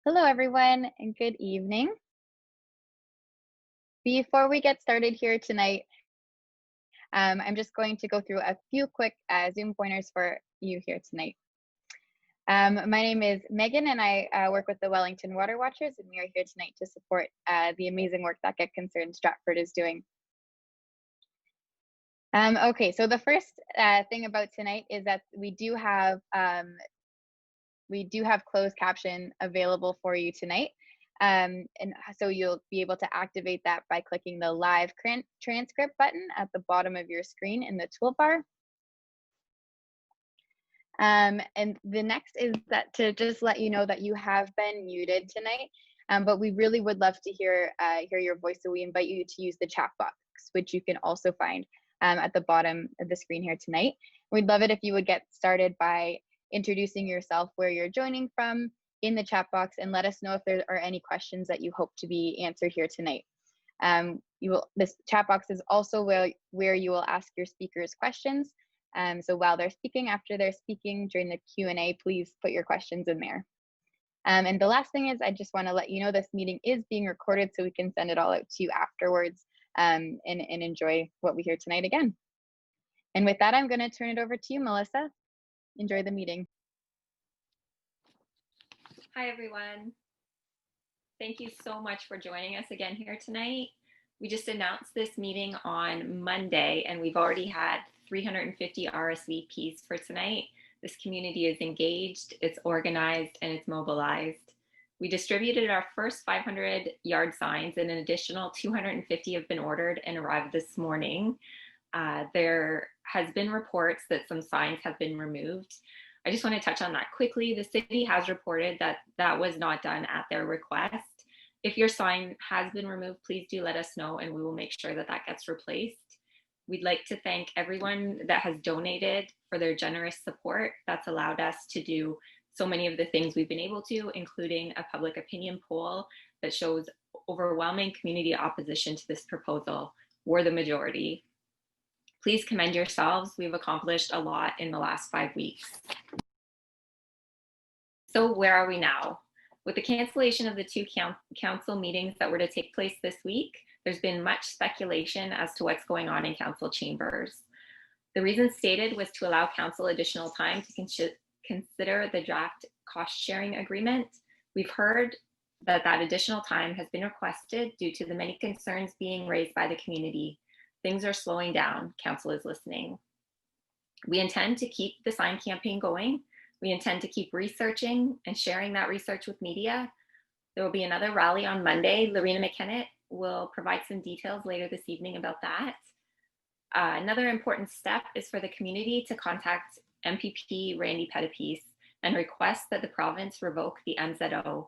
Hello, everyone, and good evening. Before we get started here tonight, I'm just going to go through a few quick Zoom pointers for you here tonight. My name is Megan, and I work with the Wellington Water Watchers, and we are here tonight to support the amazing work that Get Concerned Stratford is doing. Okay, so the first thing about tonight is that we do have closed caption available for you tonight. And so you'll be able to activate that by clicking the live transcript button at the bottom of your screen in the toolbar. And the next is that to just let you know that you have been muted tonight, but we really would love to hear your voice. So we invite you to use the chat box, which you can also find at the bottom of the screen here tonight. We'd love it if you would get started by introducing yourself, where you're joining from in the chat box, and let us know if there are any questions that you hope to be answered here tonight. This chat box is also where you will ask your speakers questions. So while they're speaking, after they're speaking during the Q&A, please put your questions in there. And the last thing is I just want to let you know this meeting is being recorded, so we can send it all out to you afterwards and enjoy what we hear tonight again. And with that, I'm going to turn it over to you, Melissa. Enjoy the meeting. Hi, everyone. Thank you so much for joining us again here tonight. We just announced this meeting on Monday, and we've already had 350 RSVPs for tonight. This community is engaged, it's organized, and it's mobilized. We distributed our first 500 yard signs, and an additional 250 have been ordered and arrived this morning. There has been reports that some signs have been removed. I just want to touch on that quickly. The city has reported that that was not done at their request. If your sign has been removed, please do let us know, and we will make sure that that gets replaced. We'd like to thank everyone that has donated for their generous support. That's allowed us to do so many of the things we've been able to, including a public opinion poll that shows overwhelming community opposition to this proposal. We're the majority. Please commend yourselves. We've accomplished a lot in the last 5 weeks. So where are we now? With the cancellation of the two council meetings that were to take place this week, there's been much speculation as to what's going on in council chambers. The reason stated was to allow council additional time to consider the draft cost sharing agreement. We've heard that that additional time has been requested due to the many concerns being raised by the community. Things are slowing down. Council is listening. We intend to keep the sign campaign going. We intend to keep researching and sharing that research with media. There will be another rally on Monday. Loreena McKennitt will provide some details later this evening about that. Another important step is for the community to contact MPP Randy Pettipies and request that the province revoke the MZO.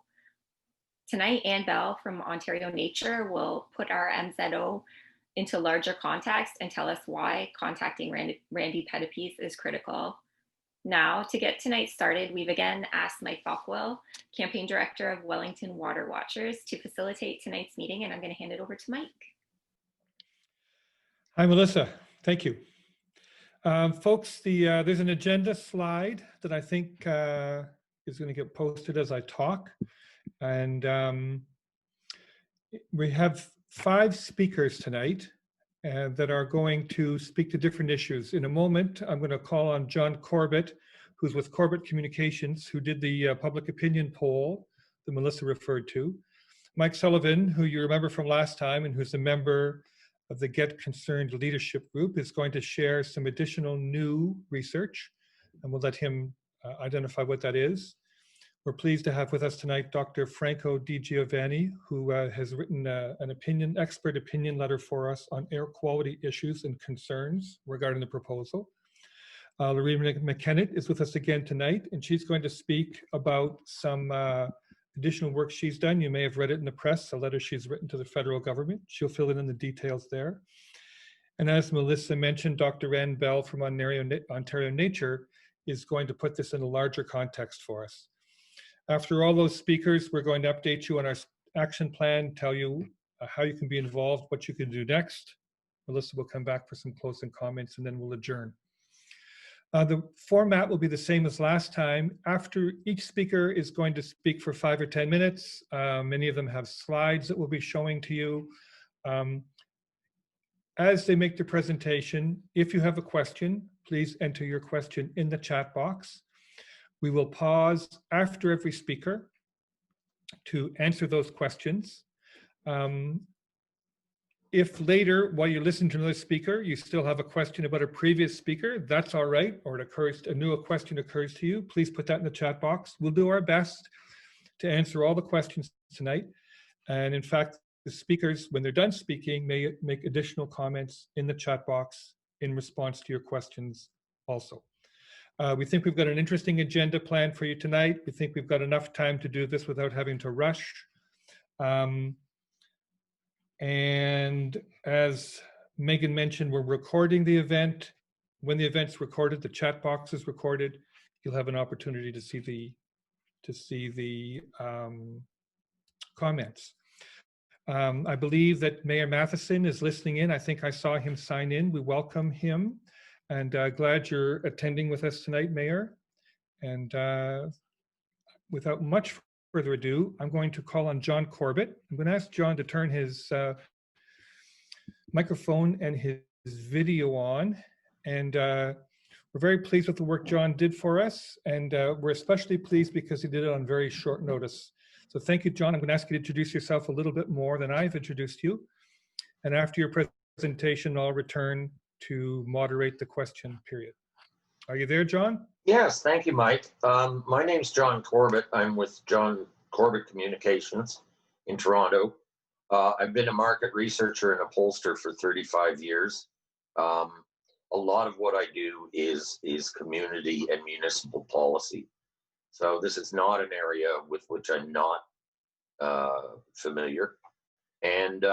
Tonight, Ann Bell from Ontario Nature will put our MZO into larger context and tell us why contacting Randy Pettipies is critical. Now, to get tonight started, we've again asked Mike Balkwill, Campaign Director of Wellington Water Watchers, to facilitate tonight's meeting, and I'm going to hand it over to Mike. Hi, Melissa. Thank you. Folks, there's an agenda slide that I think is going to get posted as I talk. And we have 5 speakers tonight that are going to speak to different issues. In a moment, I'm going to call on John Corbett, who's with Corbett Communications, who did the public opinion poll that Melissa referred to. Mike Sullivan, who you remember from last time and who's a member of the Get Concerned leadership group, is going to share some additional new research, and we'll let him identify what that is. We're pleased to have with us tonight Dr. Franco DiGiovanni, who has written an expert opinion letter for us on air quality issues and concerns regarding the proposal. Loreena McKennitt is with us again tonight, and she's going to speak about some additional work she's done. You may have read it in the press, a letter she's written to the federal government. She'll fill in the details there. And as Melissa mentioned, Dr. Ann Bell from Ontario Nature is going to put this in a larger context for us. After all those speakers, we're going to update you on our action plan, tell you how you can be involved, what you can do next. Melissa will come back for some closing comments, and then we'll adjourn. The format will be the same as last time. After each speaker is going to speak for 5 or 10 minutes. Many of them have slides that we'll be showing to you. As they make their presentation, if you have a question, please enter your question in the chat box. We will pause after every speaker to answer those questions. If later, while you listen to another speaker, you still have a question about a previous speaker, that's all right, or a new question occurs to you, please put that in the chat box. We'll do our best to answer all the questions tonight. And in fact, the speakers, when they're done speaking, may make additional comments in the chat box in response to your questions also. We think we've got an interesting agenda planned for you tonight. We think we've got enough time to do this without having to rush. And as Megan mentioned, we're recording the event. When the event's recorded, the chat box is recorded. You'll have an opportunity to see the comments. I believe that Mayor Matheson is listening in. I think I saw him sign in. We welcome him, and glad you're attending with us tonight, Mayor. And without much further ado, I'm going to call on John Corbett. I'm going to ask John to turn his microphone and his video on. And we're very pleased with the work John did for us. And we're especially pleased because he did it on very short notice. So thank you, John. I'm going to ask you to introduce yourself a little bit more than I've introduced you. And after your presentation, I'll return to moderate the question period. Are you there, John? Yes, thank you, Mike. My name's John Corbett. I'm with John Corbett Communications in Toronto. I've been a market researcher and a pollster for 35 years. A lot of what I do is community and municipal policy. So this is not an area with which I'm not familiar. And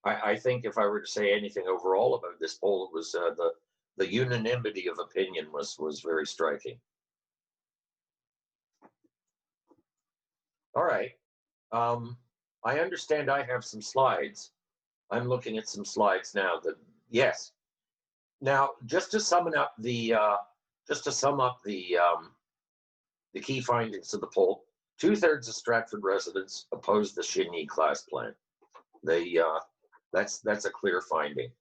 I think if I were to say anything overall about this poll, it was the unanimity of opinion was very striking. All right. I understand I have some slides. I'm looking at some slides now. Yes. Now, just to sum up the key findings of the poll, 2/3 of Stratford residents oppose the Xinyi class plan. That's a clear finding.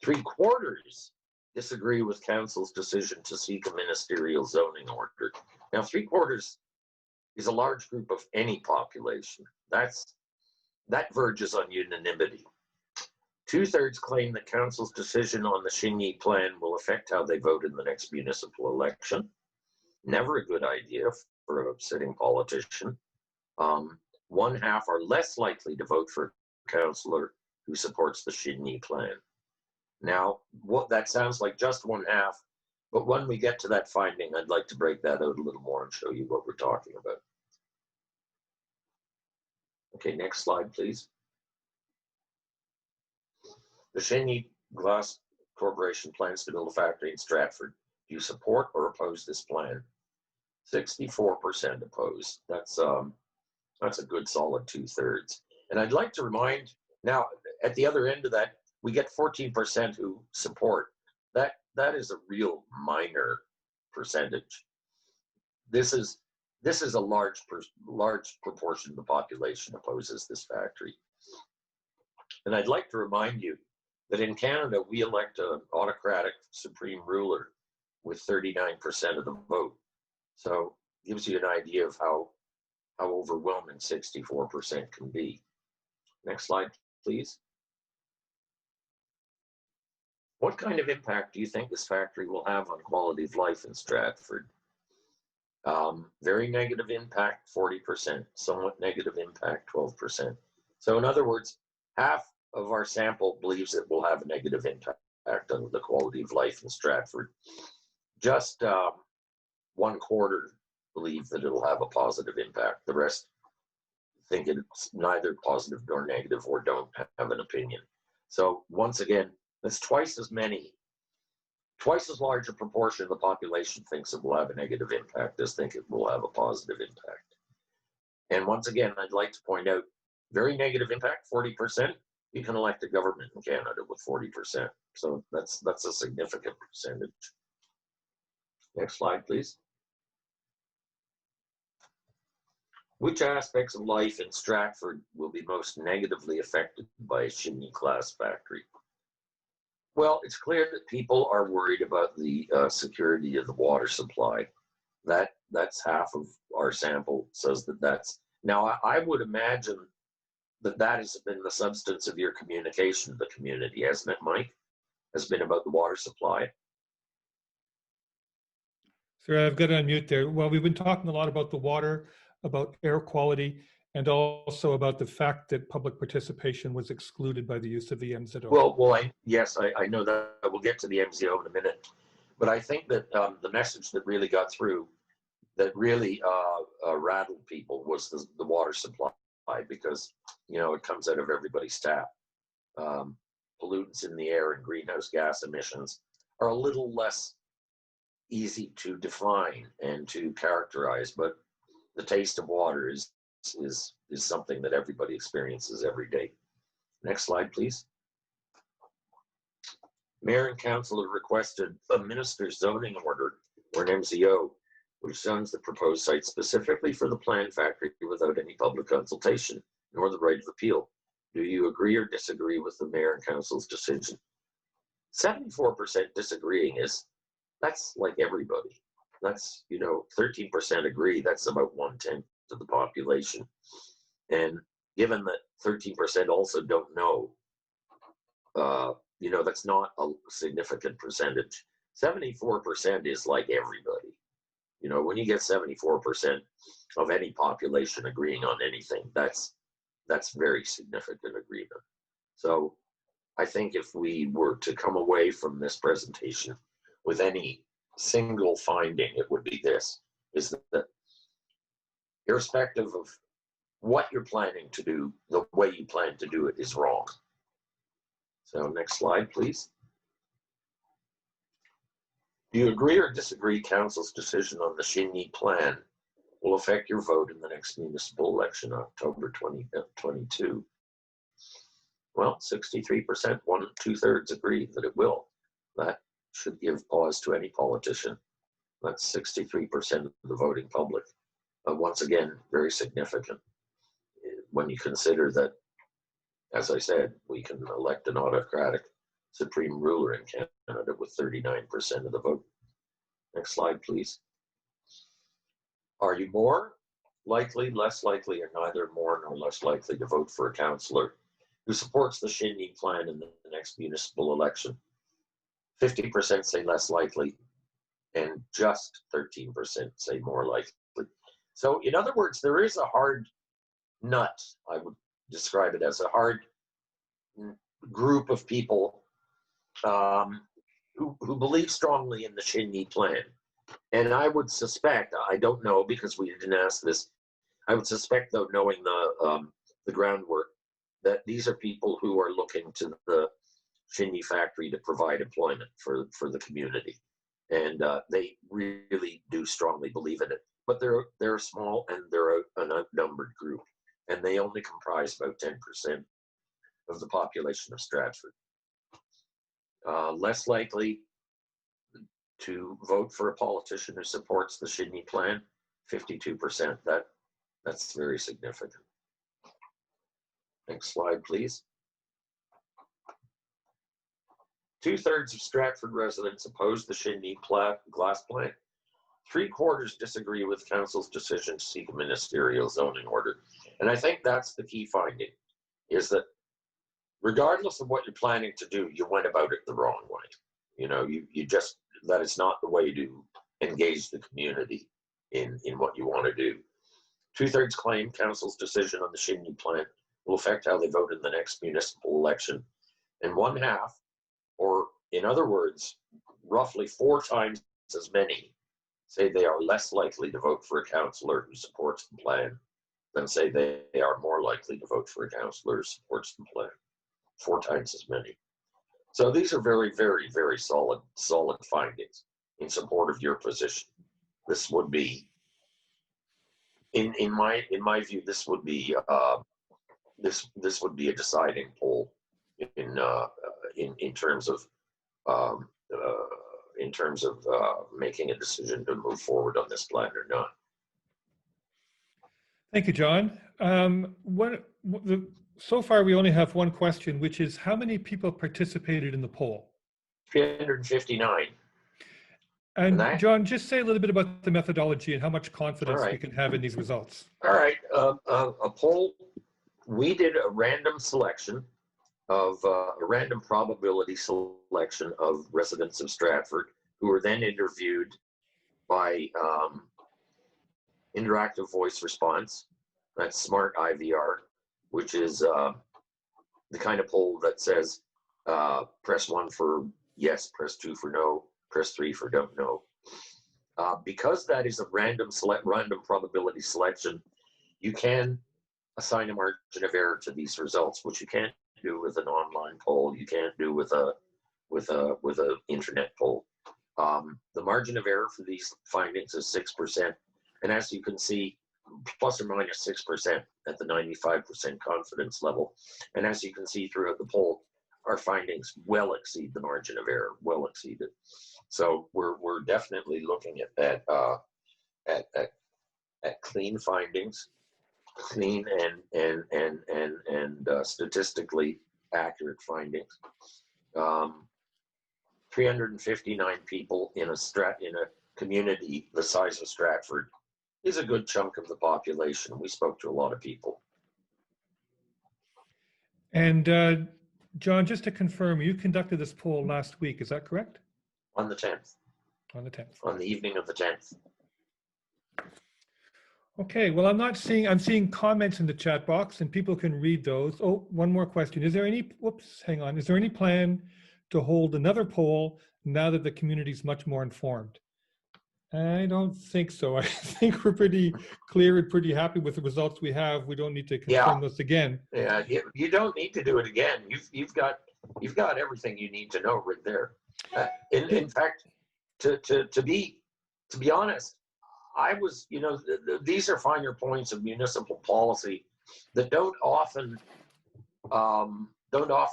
3/4 disagree with council's decision to seek a ministerial zoning order. Now, 3/4 is a large group of any population. That verges on unanimity. 2/3 claim that council's decision on the Xinyi plan will affect how they vote in the next municipal election. Never a good idea for a sitting politician. 1/2 are less likely to vote for a councillor who supports the Xinyi plan. Now, that sounds like just 1/2, but when we get to that finding, I'd like to break that out a little more and show you what we're talking about. Okay, next slide, please. The Xinyi Glass Corporation plans to build a factory in Stratford. Do you support or oppose this plan? 64% oppose. That's a good solid 2/3. And I'd like to remind, now at the other end of that, we get 14% who support. That is a real minor percentage. This is a large proportion of the population opposes this factory. And I'd like to remind you that in Canada, we elect an autocratic supreme ruler with 39% of the vote. So it gives you an idea of how overwhelming 64% can be. Next slide, please. What kind of impact do you think this factory will have on quality of life in Stratford? Very negative impact, 40%. Somewhat negative impact, 12%. So in other words, half of our sample believes it will have a negative impact on the quality of life in Stratford. Just 1/4 believe that it'll have a positive impact. The rest think it's neither positive nor negative or don't have an opinion. So once again, that's twice as large a proportion of the population thinks it will have a negative impact as think it will have a positive impact. And once again, I'd like to point out, very negative impact, 40%. You can elect a government in Canada with 40%. So that's a significant percentage. Next slide, please. Which aspects of life in Stratford will be most negatively affected by a Xinyi glass factory? Well, it's clear that people are worried about the security of the water supply. That's half of our sample says that that's. Now, I would imagine that that has been the substance of your communication to the community, hasn't it, Mike? Has been about the water supply. Sorry, I've got to unmute there. Well, we've been talking a lot about the water, about air quality, and also about the fact that public participation was excluded by the use of the MZO. Well, I know that we'll get to the MZO in a minute, but I think that the message that really got through, that really rattled people, was the water supply, because it comes out of everybody's tap. Pollutants in the air and greenhouse gas emissions are a little less easy to define and to characterize, but the taste of water is something that everybody experiences every day. Next slide, please. Mayor and council have requested a minister's zoning order, or an MZO, which zones the proposed site specifically for the planned factory without any public consultation nor the right of appeal. Do you agree or disagree with the mayor and council's decision? 74% disagreeing that's like everybody. That's, 13% agree. That's about 1/10 of the population. And given that 13% also don't know, that's not a significant percentage. 74% is like everybody. When you get 74% of any population agreeing on anything, that's very significant agreement. So I think if we were to come away from this presentation with any single finding, it would be this, is that irrespective of what you're planning to do, the way you plan to do it is wrong. So next slide, please. Do you agree or disagree council's decision on the Xinyi plan will affect your vote in the next municipal election, October 2022? Well, 63%, 2/3 agree that it will. That should give pause to any politician. That's 63% of the voting public. Once again, very significant when you consider that, as I said, we can elect an autocratic supreme ruler in Canada with 39% of the vote. Next slide, please. Are you more likely, less likely, or neither more nor less likely to vote for a councillor who supports the Xinyi plan in the next municipal election? 50% say less likely, and just 13% say more likely. So in other words, there is a hard nut, I would describe it as a hard group of people who believe strongly in the Xinyi plan. And I would suspect, I don't know because we didn't ask this, I would suspect, though, knowing the groundwork, that these are people who are looking to the Xinyi factory to provide employment for the community. And they really do strongly believe in it. But they're small and they're an outnumbered group. And they only comprise about 10% of the population of Stratford. Less likely to vote for a politician who supports the Xinyi plan, 52%. That's very significant. Next slide, please. 2/3 of Stratford residents oppose the Xinyi glass plant. 3/4 disagree with council's decision to seek a ministerial zoning order. And I think that's the key finding, is that regardless of what you're planning to do, you went about it the wrong way. You just, that is not the way to engage the community in what you want to do. 2/3 claim council's decision on the Xinyi plan will affect how they vote in the next municipal election. And 1/2, or in other words, roughly 4 times as many, say they are less likely to vote for a councillor who supports the plan than say they are more likely to vote for a councillor who supports the plan. 4 times as many. So these are very, very, very solid findings in support of your position. This would be, in my view, this would be this would be a deciding poll in terms of in terms of making a decision to move forward on this plan or not. Thank you, John. So far, we only have one question, which is how many people participated in the poll? 359. And John, just say a little bit about the methodology and how much confidence Right. we can have in these results. All right, a poll, we did a random selection of a random probability selection of residents of Stratford who were then interviewed by interactive voice response. That's smart IVR, which is the kind of poll that says press 1 for yes, press 2 for no, press 3 for don't know. Because that is a random probability selection, you can assign a margin of error to these results, which you can't do with an online poll. You can't do with a internet poll. The margin of error for these findings is 6%, and as you can see, plus or minus 6% at the 95% confidence level. And as you can see throughout the poll, our findings well exceed the margin of error, well exceed it. So we're definitely looking at clean findings, clean and statistically accurate findings. 359 people in a community the size of Stratford is a good chunk of the population. We spoke to a lot of people. And John, just to confirm, you conducted this poll last week, is that correct? On the 10th. On the 10th. On the evening of the 10th. Okay, well, I'm seeing comments in the chat box and people can read those. Oh, one more question. Is there any, hang on. Is there any plan to hold another poll now that the community is much more informed? I don't think so. I think we're pretty clear and pretty happy with the results we have. We don't need to confirm those again. Yeah, you don't need to do it again. You've got everything you need to know right there. In fact, to be honest, I was, these are finer points of municipal policy that don't often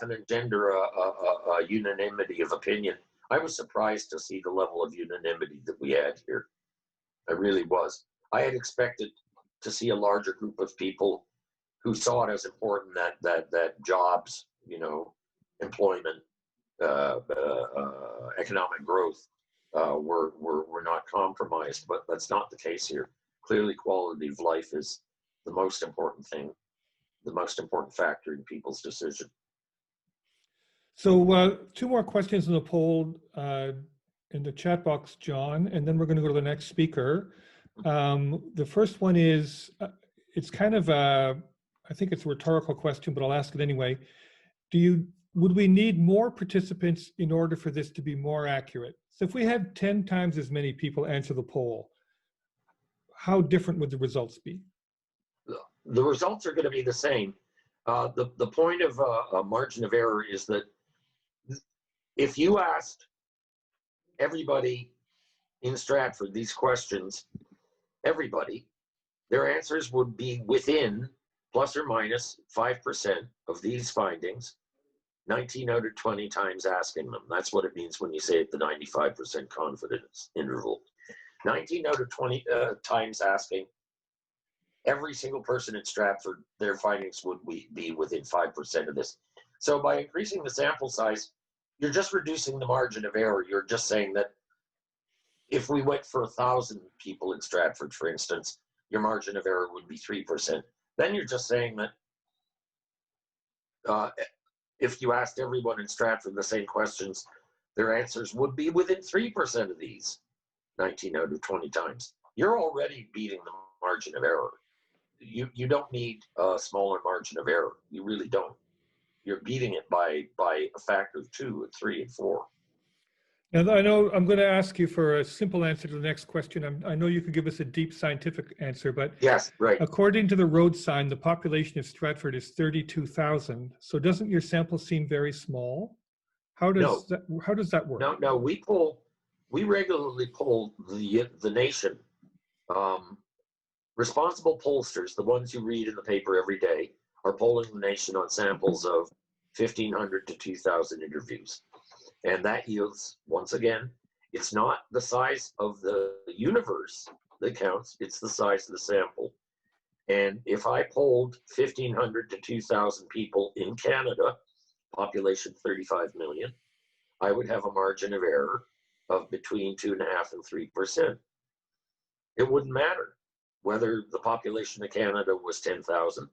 engender a unanimity of opinion. I was surprised to see the level of unanimity that we had here. I really was. I had expected to see a larger group of people who saw it as important that jobs, employment, economic growth were not compromised, but that's not the case here. Clearly, quality of life is the most important thing, the most important factor in people's decision. So 2 more questions in the poll in the chat box, John, and then we're going to go to the next speaker. The first one is, it's kind of I think it's a rhetorical question, but I'll ask it anyway. Would we need more participants in order for this to be more accurate? So if we had 10 times as many people answer the poll, how different would the results be? The results are going to be the same. The point of a margin of error is that if you asked everybody in Stratford these questions, everybody, their answers would be within plus or minus 5% of these findings, 19 out of 20 times asking them. That's what it means when you say at the 95% confidence interval. 19 out of 20 times asking every single person in Stratford, their findings would be within 5% of this. So by increasing the sample size, you're just reducing the margin of error. You're just saying that if we went for 1,000 people in Stratford, for instance, your margin of error would be 3%. Then you're just saying that if you asked everyone in Stratford the same questions, their answers would be within 3% of these 19 out of 20 times. You're already beating the margin of error. You don't need a smaller margin of error. You really don't. You're beating it by a factor of 2 and 3 and 4. And I know I'm going to ask you for a simple answer to the next question. I know you could give us a deep scientific answer, but yes, right. According to the road sign, the population of Stratford is 32,000. So doesn't your sample seem very small? How does that work? No. We regularly poll the nation. Responsible pollsters, the ones you read in the paper every day, are polling the nation on samples of 1,500 to 2,000 interviews. And that yields, once again, It's not the size of the universe that counts, it's the size of the sample. And if I polled 1,500 to 2,000 people in Canada, population 35 million, I would have a margin of error of between 2.5% and 3%. It wouldn't matter whether the population of Canada was 10,000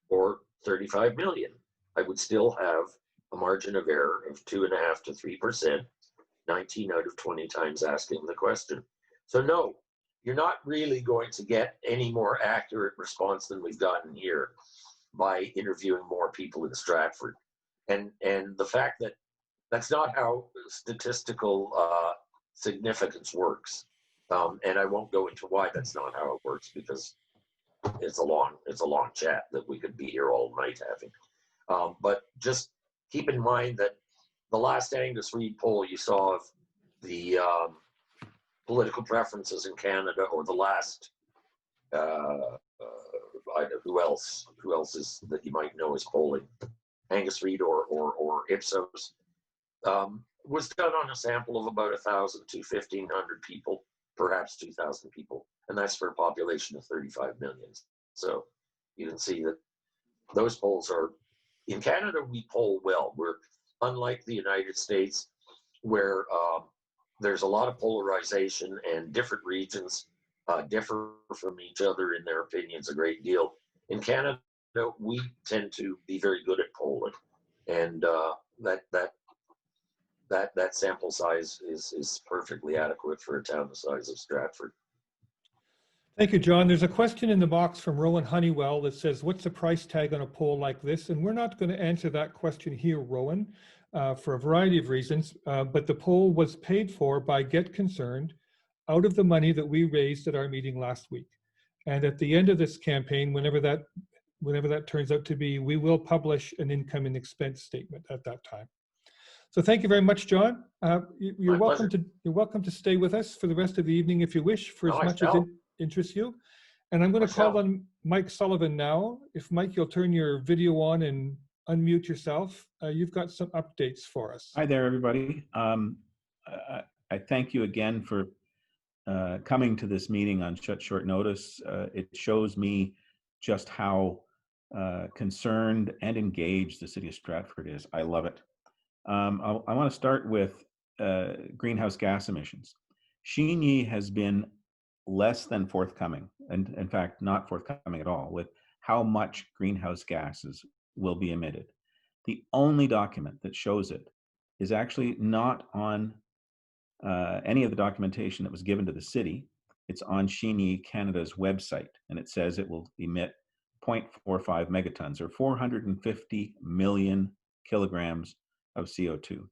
or 35 million. I would still have a margin of error of 2.5% to 3%, 19 out of 20 times asking the question. So no, you're not really going to get any more accurate response than we've gotten here by interviewing more people in Stratford. And the fact that that's not how statistical significance works. And I won't go into why that's not how it works, because it's a long chat that we could be here all night having. But just keep in mind that the last Angus Reid poll you saw of the political preferences in Canada, or the last, who else is that you might know is polling, Angus Reid or Ipsos, was done on a sample of about 1,000 to 1,500 people, perhaps 2,000 people, and that's for a population of 35 million. So you can see that those polls are, in Canada, we poll well. We're unlike the United States, where there's a lot of polarization and different regions differ from each other in their opinions a great deal. In Canada, we tend to be very good at polling, and that sample size is perfectly adequate for a town the size of Stratford. Thank you, John. There's a question in the box from Rowan Honeywell that says, what's the price tag on a poll like this? And we're not going to answer that question here, Rowan, for a variety of reasons. But the poll was paid for by Get Concerned out of the money that we raised at our meeting last week. And at the end of this campaign, whenever that turns out to be, we will publish an income and expense statement at that time. So thank you very much, John. You're welcome to stay with us for the rest of the evening if you wish, for as much as it interests you. And I'm going to call on Mike Sullivan now. If Mike, you'll turn your video on and unmute yourself. You've got some updates for us. Hi there, everybody. I thank you again for coming to this meeting on short notice. It shows me just how concerned and engaged the city of Stratford is. I love it. I want to start with greenhouse gas emissions. Xinyi has been less than forthcoming, and in fact, not forthcoming at all, with how much greenhouse gases will be emitted. The only document that shows it is actually not on any of the documentation that was given to the city. It's on Xinyi Canada's website, and it says it will emit 0.45 megatons, or 450 million kilograms of CO2.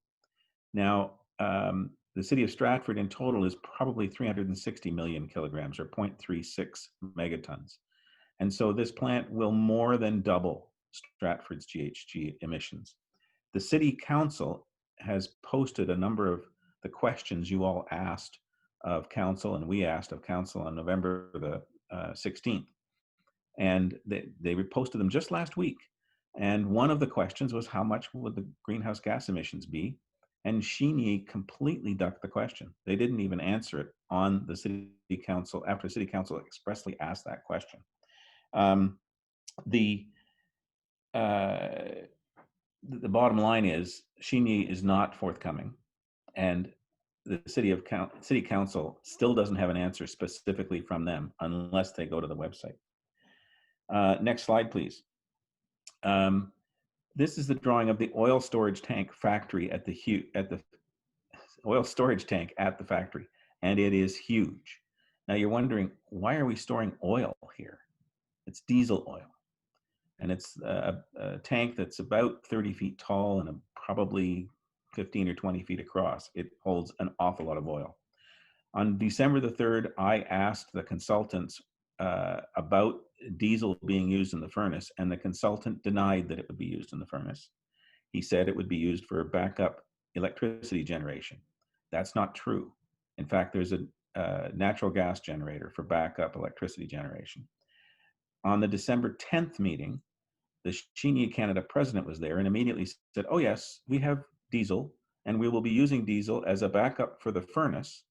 Now, the city of Stratford in total is probably 360 million kilograms, or 0.36 megatons. And so this plant will more than double Stratford's GHG emissions. The city council has posted a number of the questions you all asked of council, and we asked of council on November the 16th. And they reposted them just last week. And one of the questions was, how much would the greenhouse gas emissions be? And Xinyi completely ducked the question. They didn't even answer it on the city council after city council expressly asked that question. The bottom line is Xinyi is not forthcoming, and the city council still doesn't have an answer specifically from them unless they go to the website. Next slide, please. This is the drawing of the oil storage tank factory at the oil storage tank at the factory, and it is huge. Now you're wondering, why are we storing oil here? It's diesel oil, and it's a tank that's about 30 feet tall and probably 15 or 20 feet across. It holds an awful lot of oil. On December the 3rd, I asked the consultants about diesel being used in the furnace, and the consultant denied that it would be used in the furnace. He said it would be used for backup electricity generation. That's not true. In fact, there's a natural gas generator for backup electricity generation. On the December 10th meeting, the Xinyi Canada president was there and immediately said, oh yes, we have diesel and we will be using diesel as a backup for the furnace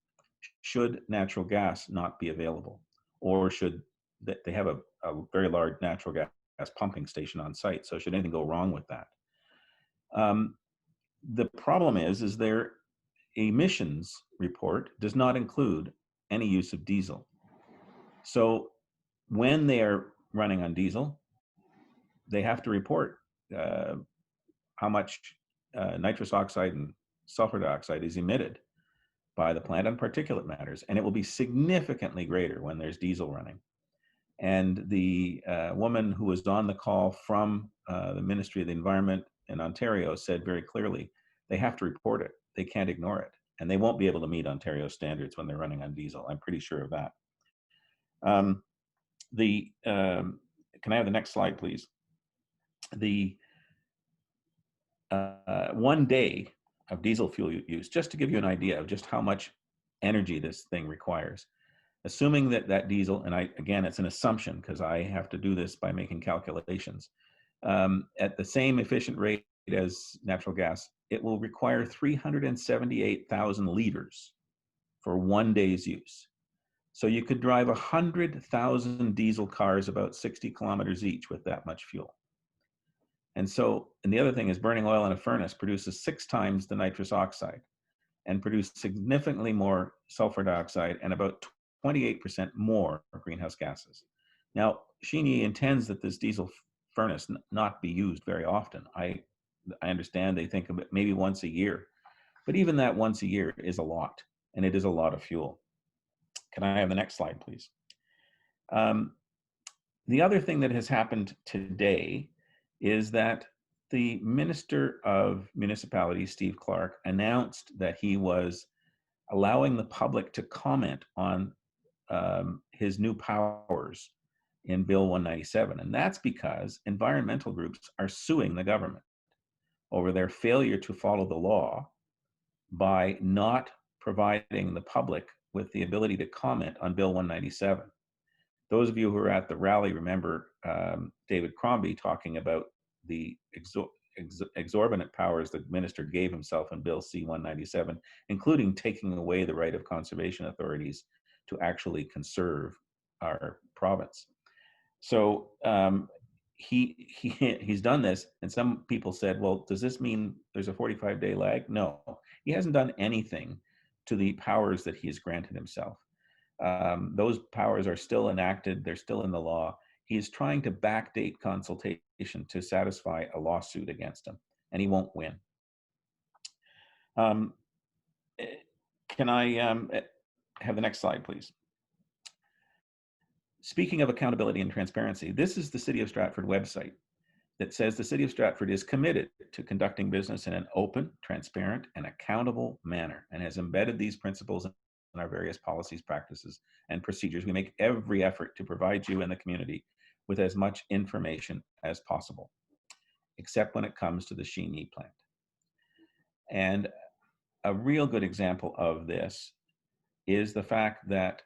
should natural gas not be available, or should they have a very large natural gas pumping station on site. So should anything go wrong with that? The problem is their emissions report does not include any use of diesel. So when they are running on diesel, they have to report how much nitrous oxide and sulfur dioxide is emitted by the plant on particulate matters, and it will be significantly greater when there's diesel running. And the woman who was on the call from the Ministry of the Environment in Ontario said very clearly, they have to report it. They can't ignore it. And they won't be able to meet Ontario standards when they're running on diesel. I'm pretty sure of that. Can I have the next slide, please? The 1 day of diesel fuel use, just to give you an idea of just how much energy this thing requires. Assuming that that diesel, and again, it's an assumption because I have to do this by making calculations, at the same efficient rate as natural gas, it will require 378,000 liters for 1 day's use. So you could drive 100,000 diesel cars about 60 kilometers each with that much fuel. And the other thing is burning oil in a furnace produces 6 times the nitrous oxide and produces significantly more sulfur dioxide and about 28% more greenhouse gases. Now, Xinyi intends that this diesel furnace not be used very often. I understand they think of it maybe once a year, but even that once a year is a lot, and it is a lot of fuel. Can I have the next slide, please? The other thing that has happened today is that the Minister of Municipalities, Steve Clark, announced that he was allowing the public to comment on his new powers in Bill 197. And that's because environmental groups are suing the government over their failure to follow the law by not providing the public with the ability to comment on Bill 197. Those of you who were at the rally remember David Crombie talking about the exorbitant powers the minister gave himself in Bill C-197, including taking away the right of conservation authorities to actually conserve our province. So he's done this, and some people said, well, does this mean there's a 45-day lag? No, he hasn't done anything to the powers that he has granted himself. Those powers are still enacted, they're still in the law. He is trying to backdate consultation to satisfy a lawsuit against him, and he won't win. Can I have the next slide, please? Speaking of accountability and transparency, this is the City of Stratford website that says the City of Stratford is committed to conducting business in an open, transparent, and accountable manner, and has embedded these principles in our various policies, practices, and procedures. We make every effort to provide you and the community with as much information as possible, except when it comes to the Xinyi plant. And a real good example of this is the fact that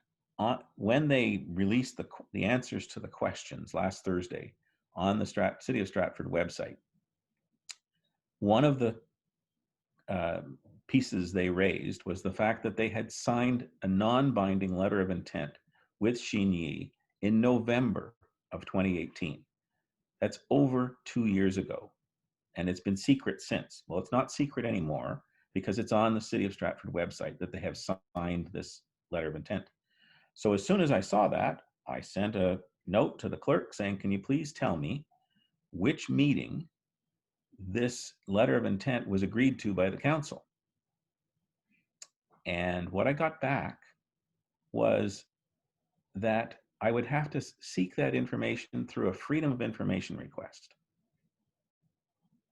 when they released the answers to the questions last Thursday on the City of Stratford website, one of the pieces they raised was the fact that they had signed a non-binding letter of intent with Xinyi in November of 2018. That's over 2 years ago, and it's been secret since. Well, it's not secret anymore because it's on the City of Stratford website that they have signed this letter of intent. So as soon as I saw that, I sent a note to the clerk saying, can you please tell me which meeting this letter of intent was agreed to by the council? And what I got back was that I would have to seek that information through a Freedom of Information request.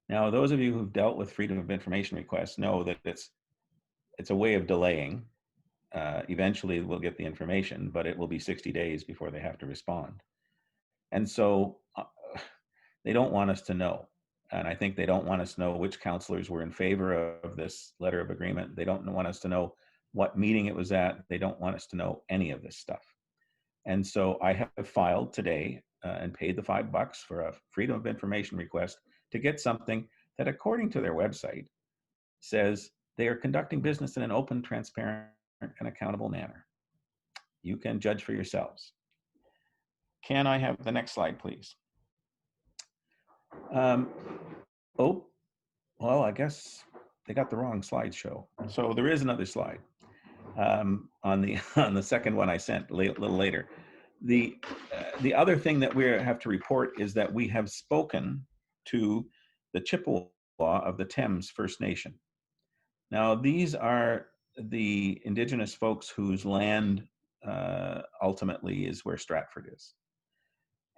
Now, those of you who've dealt with Freedom of Information requests know that it's a way of delaying. Eventually we'll get the information, but it will be 60 days before they have to respond. And so they don't want us to know. And I think they don't want us to know which councillors were in favor of this letter of agreement. They don't want us to know what meeting it was at. They don't want us to know any of this stuff. And so I have filed today and paid the $5 for a Freedom of Information request to get something that, according to their website, says They are conducting business in an open, transparent, and accountable manner. You can judge for yourselves. Can I have the next slide, please? Oh, well, I guess they got the wrong slideshow. So there is another slide on the second one I sent a little later. The other thing that we have to report is that we have spoken to the Chippewa of the Thames First Nation. Now, these are the Indigenous folks whose land ultimately is where Stratford is.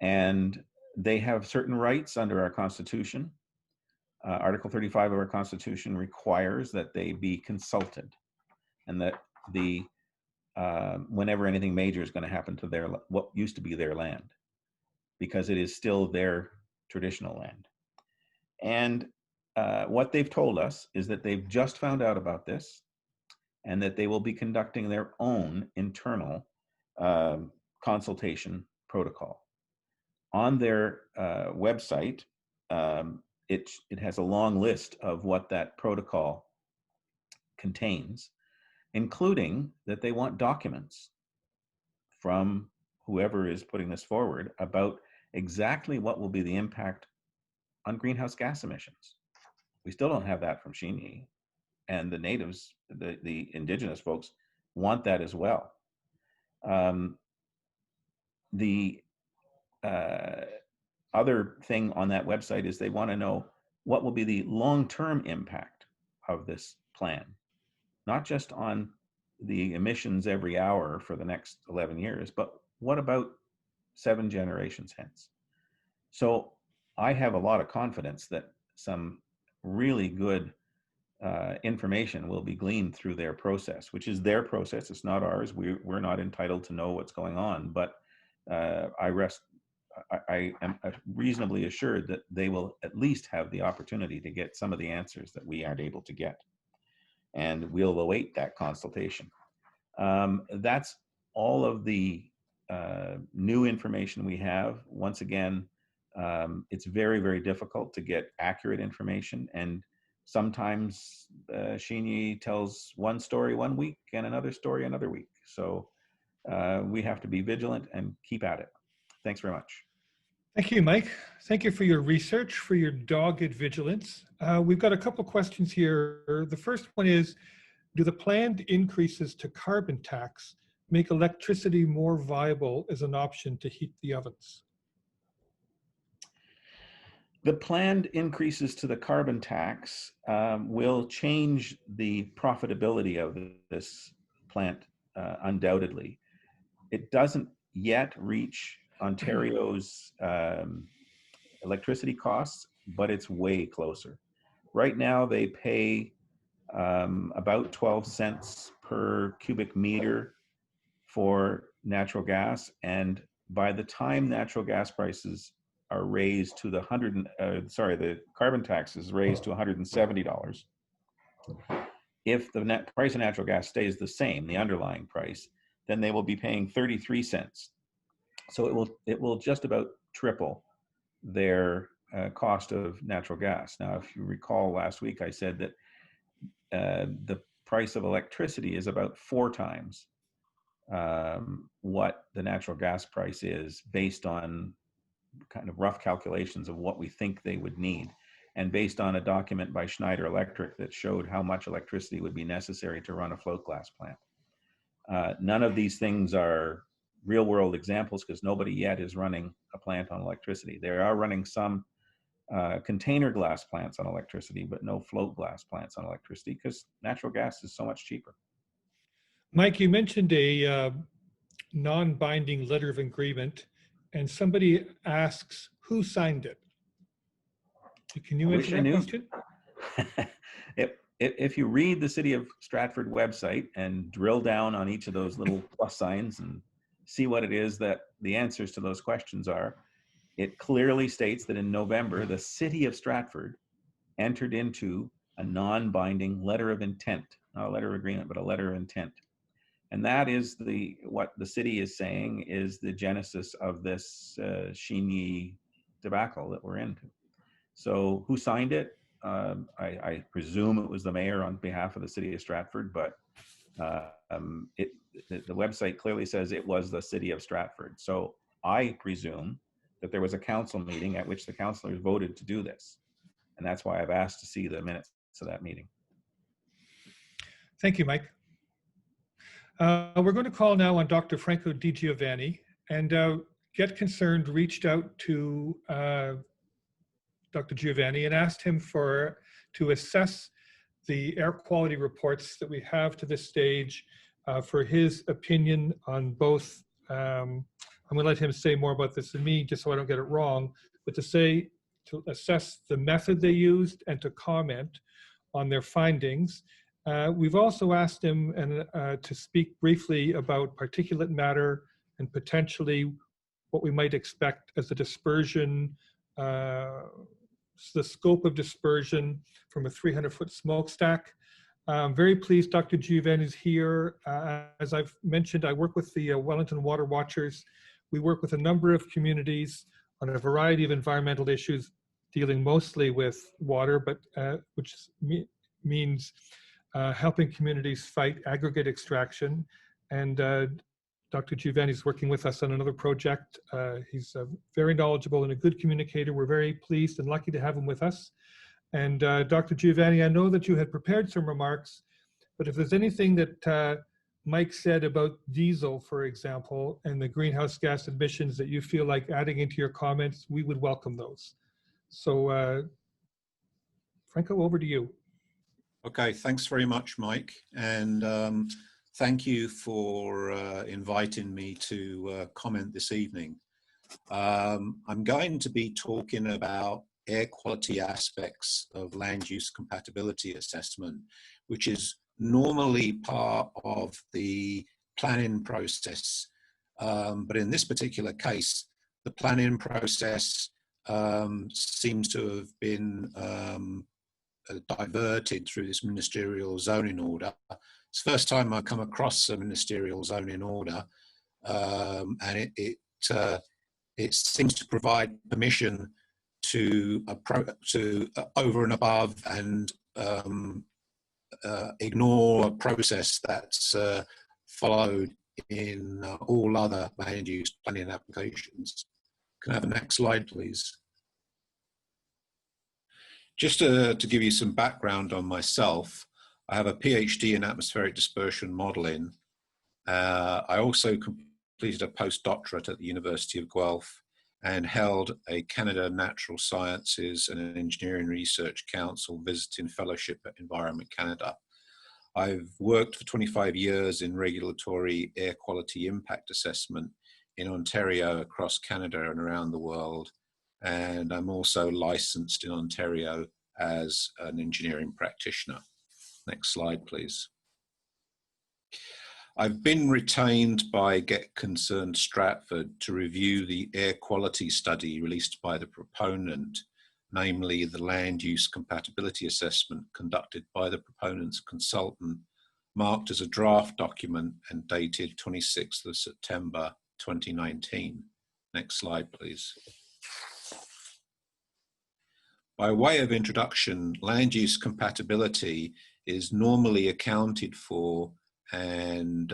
And they have certain rights under our Constitution. Article 35 of our Constitution requires that they be consulted, and that whenever anything major is going to happen to what used to be their land, because it is still their traditional land. And what they've told us is that they've just found out about this, and that they will be conducting their own internal consultation protocol. On their website, it has a long list of what that protocol contains, including that they want documents from whoever is putting this forward about exactly what will be the impact on greenhouse gas emissions. We still don't have that from Xinyi, and the natives, the Indigenous folks, want that as well. The other thing on that website is they want to know what will be the long-term impact of this plan, not just on the emissions every hour for the next 11 years, but what about 7 generations hence? So I have a lot of confidence that some really good information will be gleaned through their process, which is their process. It's not ours. We're not entitled to know what's going on, but I am reasonably assured that they will at least have the opportunity to get some of the answers that we aren't able to get. And we'll await that consultation. That's all of the new information we have. Once again, it's very, very difficult to get accurate information. And sometimes Xinyi tells one story one week and another story another week. So we have to be vigilant and keep at it. Thanks very much. Thank you, Mike. Thank you for your research, for your dogged vigilance. We've got a couple questions here. The first one is, do the planned increases to carbon tax make electricity more viable as an option to heat the ovens? The planned increases to the carbon tax will change the profitability of this plant undoubtedly. It doesn't yet reach Ontario's electricity costs, but it's way closer. Right now they pay about 12 cents per cubic meter for natural gas, and by the time natural gas prices are raised to the carbon tax is raised to $170. If the net price of natural gas stays the same, the underlying price, then they will be paying 33 cents. So it will just about triple their cost of natural gas. Now, if you recall last week, I said that the price of electricity is about 4 times what the natural gas price is, based on kind of rough calculations of what we think they would need, and based on a document by Schneider Electric that showed how much electricity would be necessary to run a float glass plant. None of these things are real world examples because nobody yet is running a plant on electricity. They are running some container glass plants on electricity, but no float glass plants on electricity because natural gas is so much cheaper. Mike, you mentioned a non-binding letter of agreement, and somebody asks who signed it. Can you answer that question? If you read the City of Stratford website and drill down on each of those little plus signs and see what it is that the answers to those questions are, it clearly states that in November, the City of Stratford entered into a non-binding letter of intent, not a letter of agreement, but a letter of intent. And that is what the city is saying is the genesis of this Xinyi debacle that we're into. So who signed it? I presume it was the mayor on behalf of the city of Stratford, but the website clearly says it was the city of Stratford. So I presume that there was a council meeting at which the councilors voted to do this. And that's why I've asked to see the minutes of that meeting. Thank you, Mike. We're going to call now on Dr. Franco DiGiovanni, and Get Concerned reached out to Dr. Giovanni and asked him to assess the air quality reports that we have to this stage for his opinion on both. I'm going to let him say more about this than me, just so I don't get it wrong, but to assess the method they used and to comment on their findings. We've also asked him to speak briefly about particulate matter and potentially what we might expect as a dispersion, the scope of dispersion from a 300-foot smokestack. I'm very pleased Dr. Giovanni is here. As I've mentioned, I work with the Wellington Water Watchers. We work with a number of communities on a variety of environmental issues dealing mostly with water, but which means helping communities fight aggregate extraction. And Dr. Giovanni is working with us on another project. He's very knowledgeable and a good communicator. We're very pleased and lucky to have him with us. And Dr. Giovanni, I know that you had prepared some remarks, but if there's anything that Mike said about diesel, for example, and the greenhouse gas emissions that you feel like adding into your comments, we would welcome those. So Franco, over to you. Okay, thanks very much, Mike. And thank you for inviting me to comment this evening. I'm going to be talking about air quality aspects of land use compatibility assessment, which is normally part of the planning process. But in this particular case, the planning process seems to have been diverted through this ministerial zoning order. It's the first time I've come across a ministerial zoning order, and it seems to provide permission to over and above and ignore a process that's followed in all other land use planning applications. Can I have the next slide, please? Just to give you some background on myself, I have a PhD in atmospheric dispersion modeling. I also completed a postdoctorate at the University of Guelph and held a Canada Natural Sciences and Engineering Research Council visiting fellowship at Environment Canada. I've worked for 25 years in regulatory air quality impact assessment in Ontario, across Canada and around the world. And I'm also licensed in Ontario as an engineering practitioner. Next slide, please. I've been retained by Get Concerned Stratford to review the air quality study released by the proponent, namely the land use compatibility assessment conducted by the proponent's consultant, marked as a draft document and dated 26th of September 2019. Next slide, please. By way of introduction, land use compatibility is normally accounted for and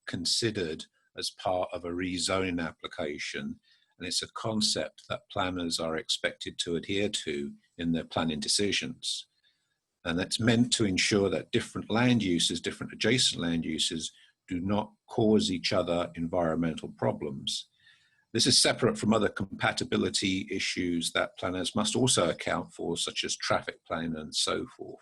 considered as part of a rezoning application, and it's a concept that planners are expected to adhere to in their planning decisions. And that's meant to ensure that different land uses, different adjacent land uses, do not cause each other environmental problems. This is separate from other compatibility issues that planners must also account for, such as traffic planning and so forth.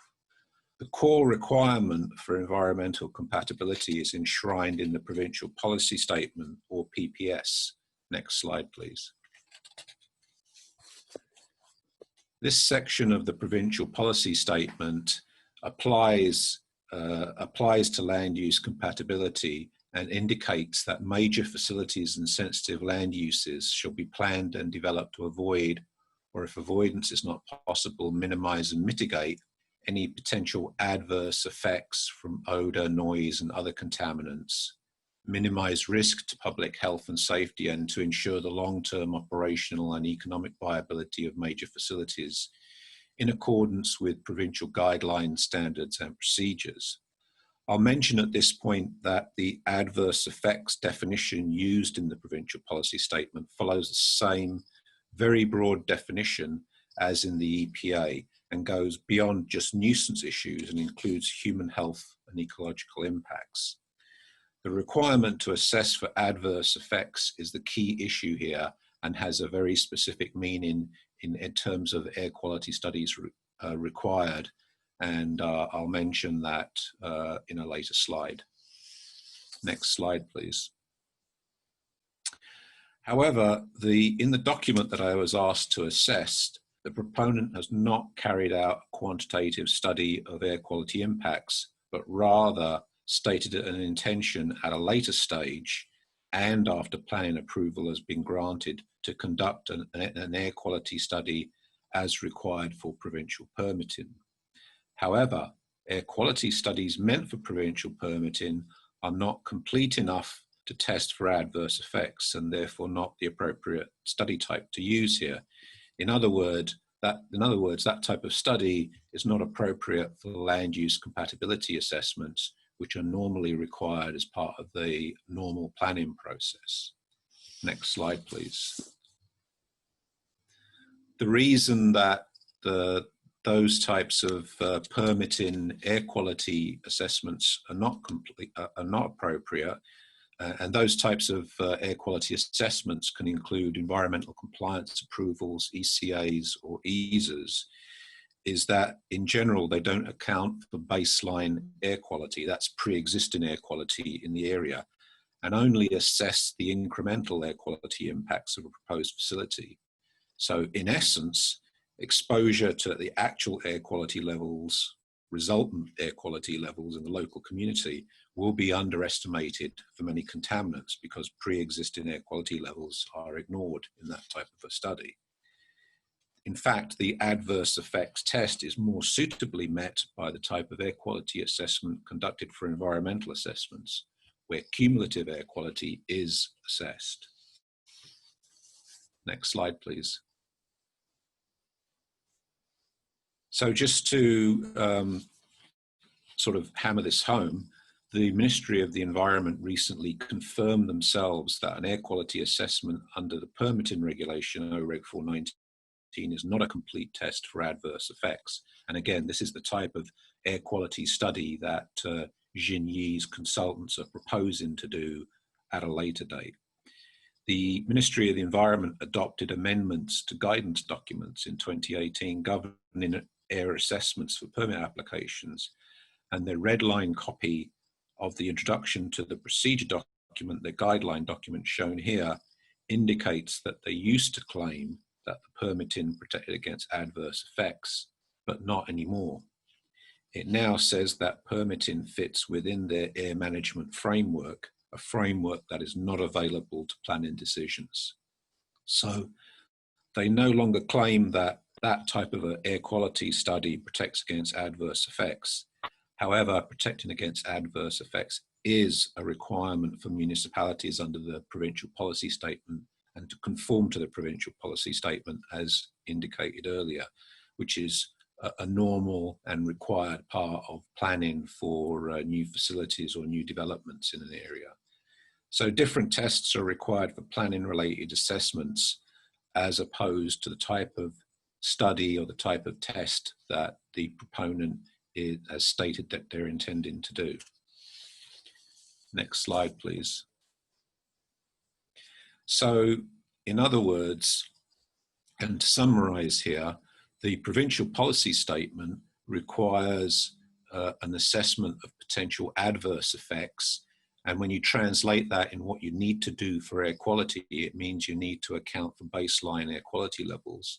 The core requirement for environmental compatibility is enshrined in the Provincial Policy Statement, or PPS. Next slide, please. This section of the Provincial Policy Statement applies to land use compatibility and indicates that major facilities and sensitive land uses shall be planned and developed to avoid, or if avoidance is not possible, minimize and mitigate any potential adverse effects from odor, noise, and other contaminants, minimize risk to public health and safety, and to ensure the long-term operational and economic viability of major facilities, in accordance with provincial guidelines, standards and procedures. I'll mention at this point that the adverse effects definition used in the provincial policy statement follows the same very broad definition as in the EPA and goes beyond just nuisance issues and includes human health and ecological impacts. The requirement to assess for adverse effects is the key issue here and has a very specific meaning in terms of air quality studies required. And I'll mention that in a later slide. Next slide, please. However, in the document that I was asked to assess, the proponent has not carried out a quantitative study of air quality impacts, but rather stated an intention at a later stage and after planning approval has been granted to conduct an air quality study as required for provincial permitting. However, air quality studies meant for provincial permitting are not complete enough to test for adverse effects and therefore not the appropriate study type to use here. In other words, that type of study is not appropriate for land use compatibility assessments, which are normally required as part of the normal planning process. Next slide, please. The reason that those types of permitting air quality assessments are not appropriate, and those types of air quality assessments can include environmental compliance approvals, ECAs or EASAs, is that in general they don't account for baseline air quality, that's pre-existing air quality in the area, and only assess the incremental air quality impacts of a proposed facility. So in essence, exposure to the actual air quality levels, resultant air quality levels in the local community will be underestimated for many contaminants because pre-existing air quality levels are ignored in that type of a study. In fact, the adverse effects test is more suitably met by the type of air quality assessment conducted for environmental assessments, where cumulative air quality is assessed. Next slide, please. So just to sort of hammer this home, the Ministry of the Environment recently confirmed themselves that an air quality assessment under the permitting regulation OREG 419 is not a complete test for adverse effects. And again, this is the type of air quality study that Xinyi's consultants are proposing to do at a later date. The Ministry of the Environment adopted amendments to guidance documents in 2018 governing air assessments for permit applications, and the red line copy of the introduction to the procedure document, the guideline document shown here, indicates that they used to claim that the permitting protected against adverse effects, but not anymore. It now says that permitting fits within their air management framework, a framework that is not available to planning decisions. So they no longer claim that that type of an air quality study protects against adverse effects. However, protecting against adverse effects is a requirement for municipalities under the provincial policy statement and to conform to the provincial policy statement as indicated earlier, which is a normal and required part of planning for new facilities or new developments in an area. So different tests are required for planning related assessments as opposed to the type of study or the type of test that the proponent has stated that they're intending to do. Next slide, please. So in other words, and to summarize here, the provincial policy statement requires an assessment of potential adverse effects. And when you translate that in what you need to do for air quality, it means you need to account for baseline air quality levels.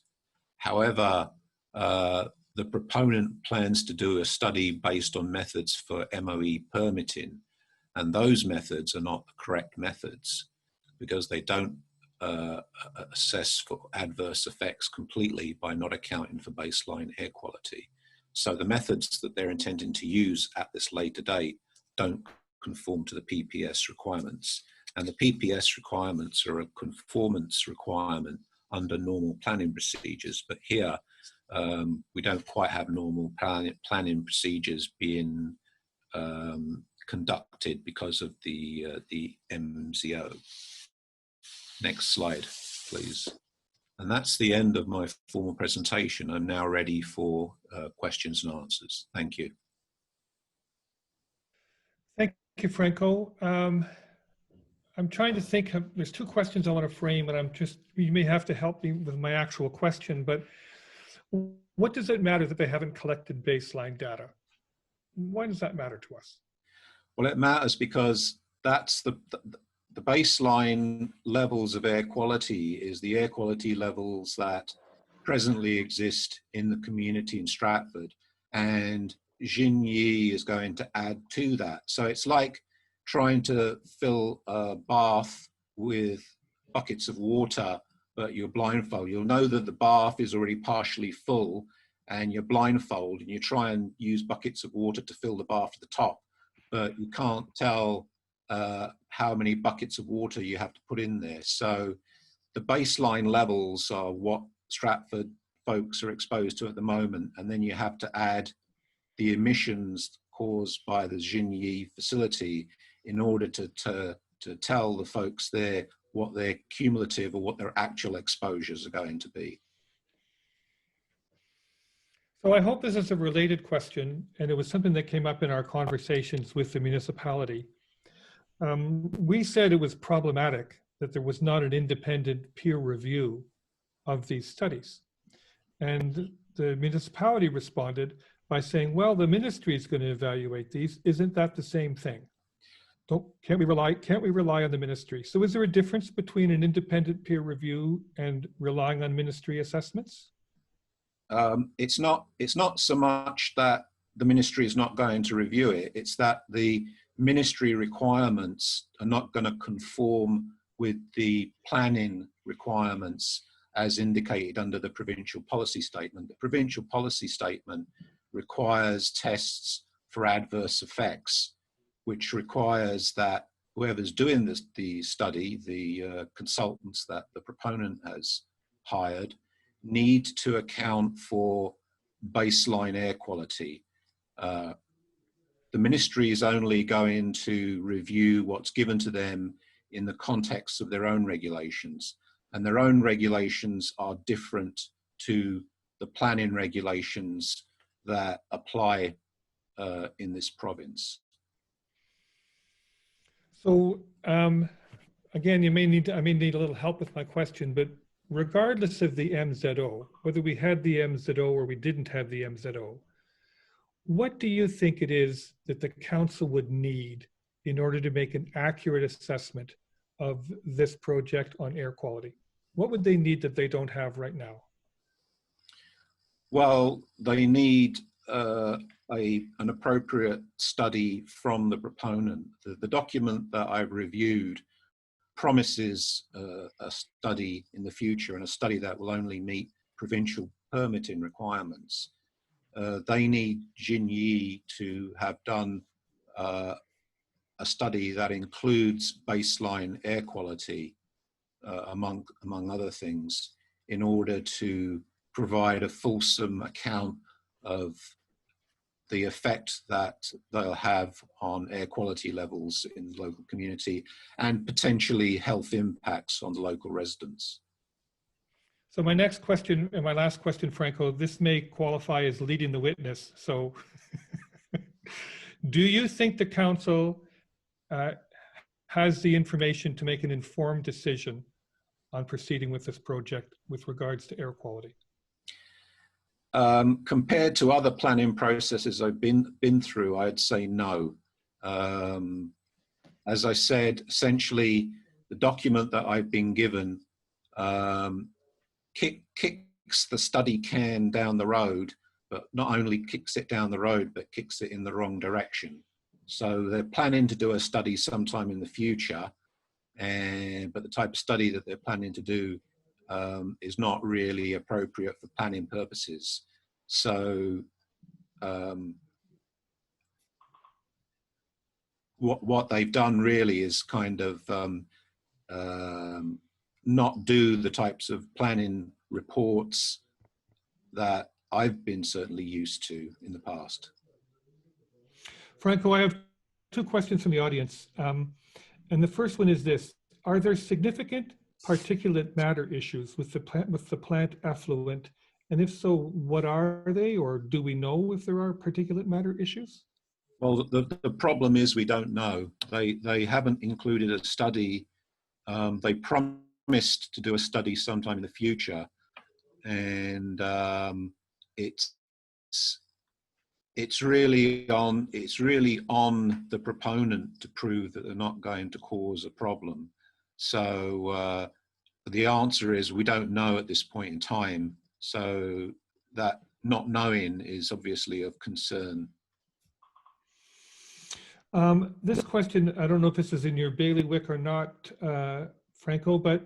However, the proponent plans to do a study based on methods for MOE permitting, and those methods are not the correct methods because they don't assess for adverse effects completely by not accounting for baseline air quality. So the methods that they're intending to use at this later date don't conform to the PPS requirements. And the PPS requirements are a conformance requirement under normal planning procedures. But here, we don't quite have normal planning procedures being conducted because of the MZO. Next slide, please. And that's the end of my formal presentation. I'm now ready for questions and answers. Thank you. Thank you, Franco. I'm trying to think of, there's two questions I want to frame, and you may have to help me with my actual question, but what does it matter that they haven't collected baseline data? Why does that matter to us? Well, it matters because that's the baseline levels of air quality is the air quality levels that presently exist in the community in Stratford, and Xinyi is going to add to that. So it's like trying to fill a bath with buckets of water, but you're blindfolded. You'll know that the bath is already partially full and you're blindfolded, and you try and use buckets of water to fill the bath to the top, but you can't tell how many buckets of water you have to put in there. So the baseline levels are what Stratford folks are exposed to at the moment, and then you have to add the emissions caused by the Xinyi facility in order to tell the folks there what their cumulative or what their actual exposures are going to be. So I hope this is a related question, and it was something that came up in our conversations with the municipality. We said it was problematic that there was not an independent peer review of these studies. And the municipality responded by saying, well, the ministry is going to evaluate these. Isn't that the same thing? Can't we rely on the ministry? So is there a difference between an independent peer review and relying on ministry assessments? It's not so much that the ministry is not going to review it, it's that the ministry requirements are not going to conform with the planning requirements as indicated under the provincial policy statement. The provincial policy statement requires tests for adverse effects, which requires that whoever's doing the study, the consultants that the proponent has hired, need to account for baseline air quality. The ministry is only going to review what's given to them in the context of their own regulations, and their own regulations are different to the planning regulations that apply in this province. So again, I may need a little help with my question, but regardless of the MZO, whether we had the MZO or we didn't have the MZO, what do you think it is that the council would need in order to make an accurate assessment of this project on air quality? What would they need that they don't have right now? Well, they need an appropriate study from the proponent. The document that I've reviewed promises a study in the future, and a study that will only meet provincial permitting requirements. They need Xinyi to have done a study that includes baseline air quality, among other things, in order to provide a fulsome account of the effect that they'll have on air quality levels in the local community and potentially health impacts on the local residents. So my next question and my last question, Franco, this may qualify as leading the witness. So do you think the council has the information to make an informed decision on proceeding with this project with regards to air quality? Compared to other planning processes I've been through, I'd say no. As I said, essentially, the document that I've been given kicks the study can down the road, but not only kicks it down the road, but kicks it in the wrong direction. So they're planning to do a study sometime in the future, but the type of study that they're planning to do is not really appropriate for planning purposes. So what they've done really is kind of not do the types of planning reports that I've been certainly used to in the past. Franco, I have two questions from the audience. And the first one is this: are there significant particulate matter issues with the plant effluent? And if so, what are they, or do we know if there are particulate matter issues? Well, the problem is we don't know. They haven't included a study. They promised to do a study sometime in the future, and it's really on the proponent to prove that they're not going to cause a problem. So the answer is we don't know at this point in time. So that not knowing is obviously of concern. This question, I don't know if this is in your bailiwick or not, Franco, but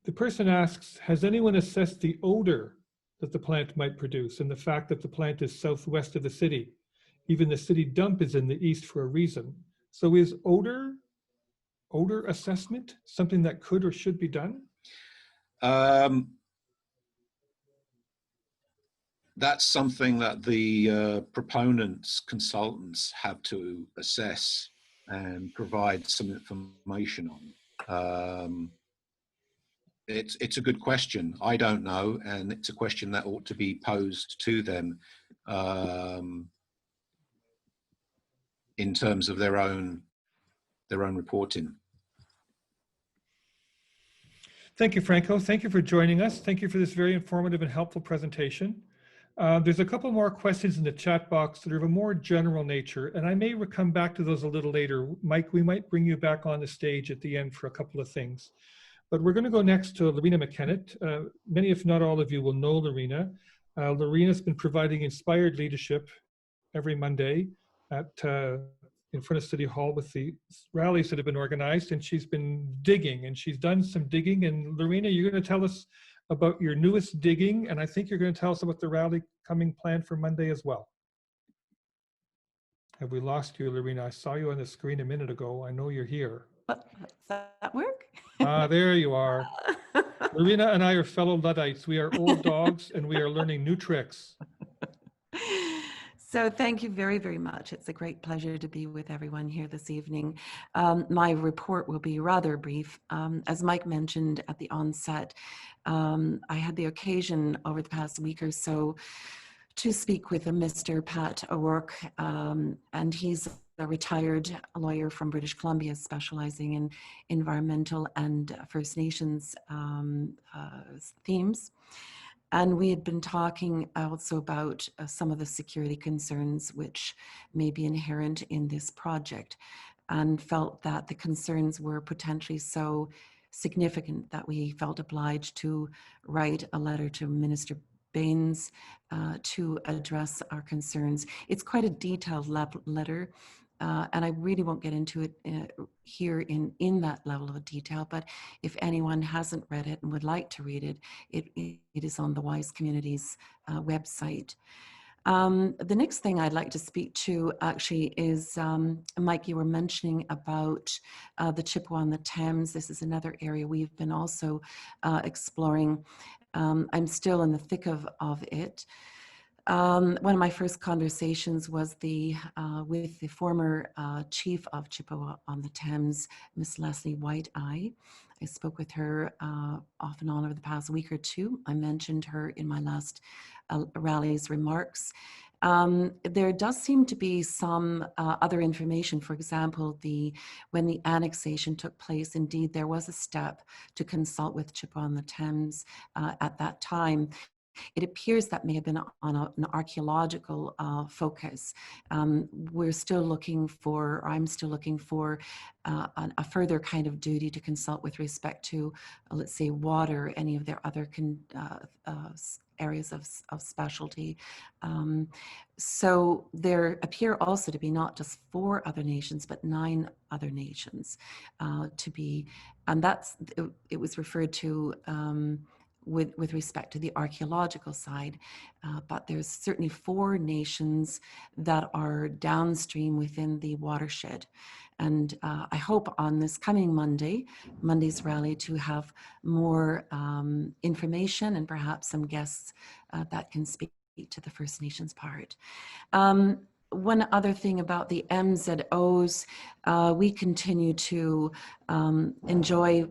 the person asks, has anyone assessed the odor that the plant might produce and the fact that the plant is southwest of the city? Even the city dump is in the east for a reason. So is odor assessment something that could or should be done? That's something that the proponents, consultants have to assess and provide some information on. It's a good question. I don't know, and it's a question that ought to be posed to them in terms of their own reporting. Thank you, Franco. Thank you for joining us. Thank you for this very informative and helpful presentation. There's a couple more questions in the chat box that are of a more general nature, and I may come back to those a little later. Mike, we might bring you back on the stage at the end for a couple of things. But we're going to go next to Loreena McKennitt. Many, if not all of you, will know Loreena. Loreena's been providing inspired leadership every Monday at in front of City Hall with the rallies that have been organized, and she's been digging, and she's done some digging. And Loreena, you're going to tell us about your newest digging, and I think you're going to tell us about the rally coming planned for Monday as well. Have we lost you, Loreena? I saw you on the screen a minute ago. I know you're here. Does that work? There you are. Loreena and I are fellow Luddites. We are old dogs, and we are learning new tricks. So thank you very, very much. It's a great pleasure to be with everyone here this evening. My report will be rather brief. As Mike mentioned at the onset, I had the occasion over the past week or so to speak with a Mr. Pat O'Rourke, and he's a retired lawyer from British Columbia specializing in environmental and First Nations themes. And we had been talking also about some of the security concerns which may be inherent in this project, and felt that the concerns were potentially so significant that we felt obliged to write a letter to Minister Baines to address our concerns. It's quite a detailed letter, and I really won't get into it here in that level of detail, but if anyone hasn't read it and would like to read it, it is on the Wise Communities website. The next thing I'd like to speak to actually is, Mike, you were mentioning about the Chippewa on the Thames. This is another area we've been also exploring. I'm still in the thick of it. One of my first conversations was with the former chief of Chippewa on the Thames, Miss Leslie White-Eye. I spoke with her off and on over the past week or two. I mentioned her in my last rally's remarks. There does seem to be some other information. For example, when the annexation took place, indeed, there was a step to consult with Chippewa on the Thames at that time. It appears that may have been on an archaeological focus. We're still looking for, or I'm still looking for a further kind of duty to consult with respect to, let's say, water, any of their other areas of specialty. So there appear also to be not just 4 other nations, but 9 other nations to be, and it was referred to with respect to the archaeological side, but there's certainly 4 nations that are downstream within the watershed. And I hope on this coming Monday's rally, to have more information and perhaps some guests that can speak to the First Nations part. One other thing about the MZOs, we continue to enjoy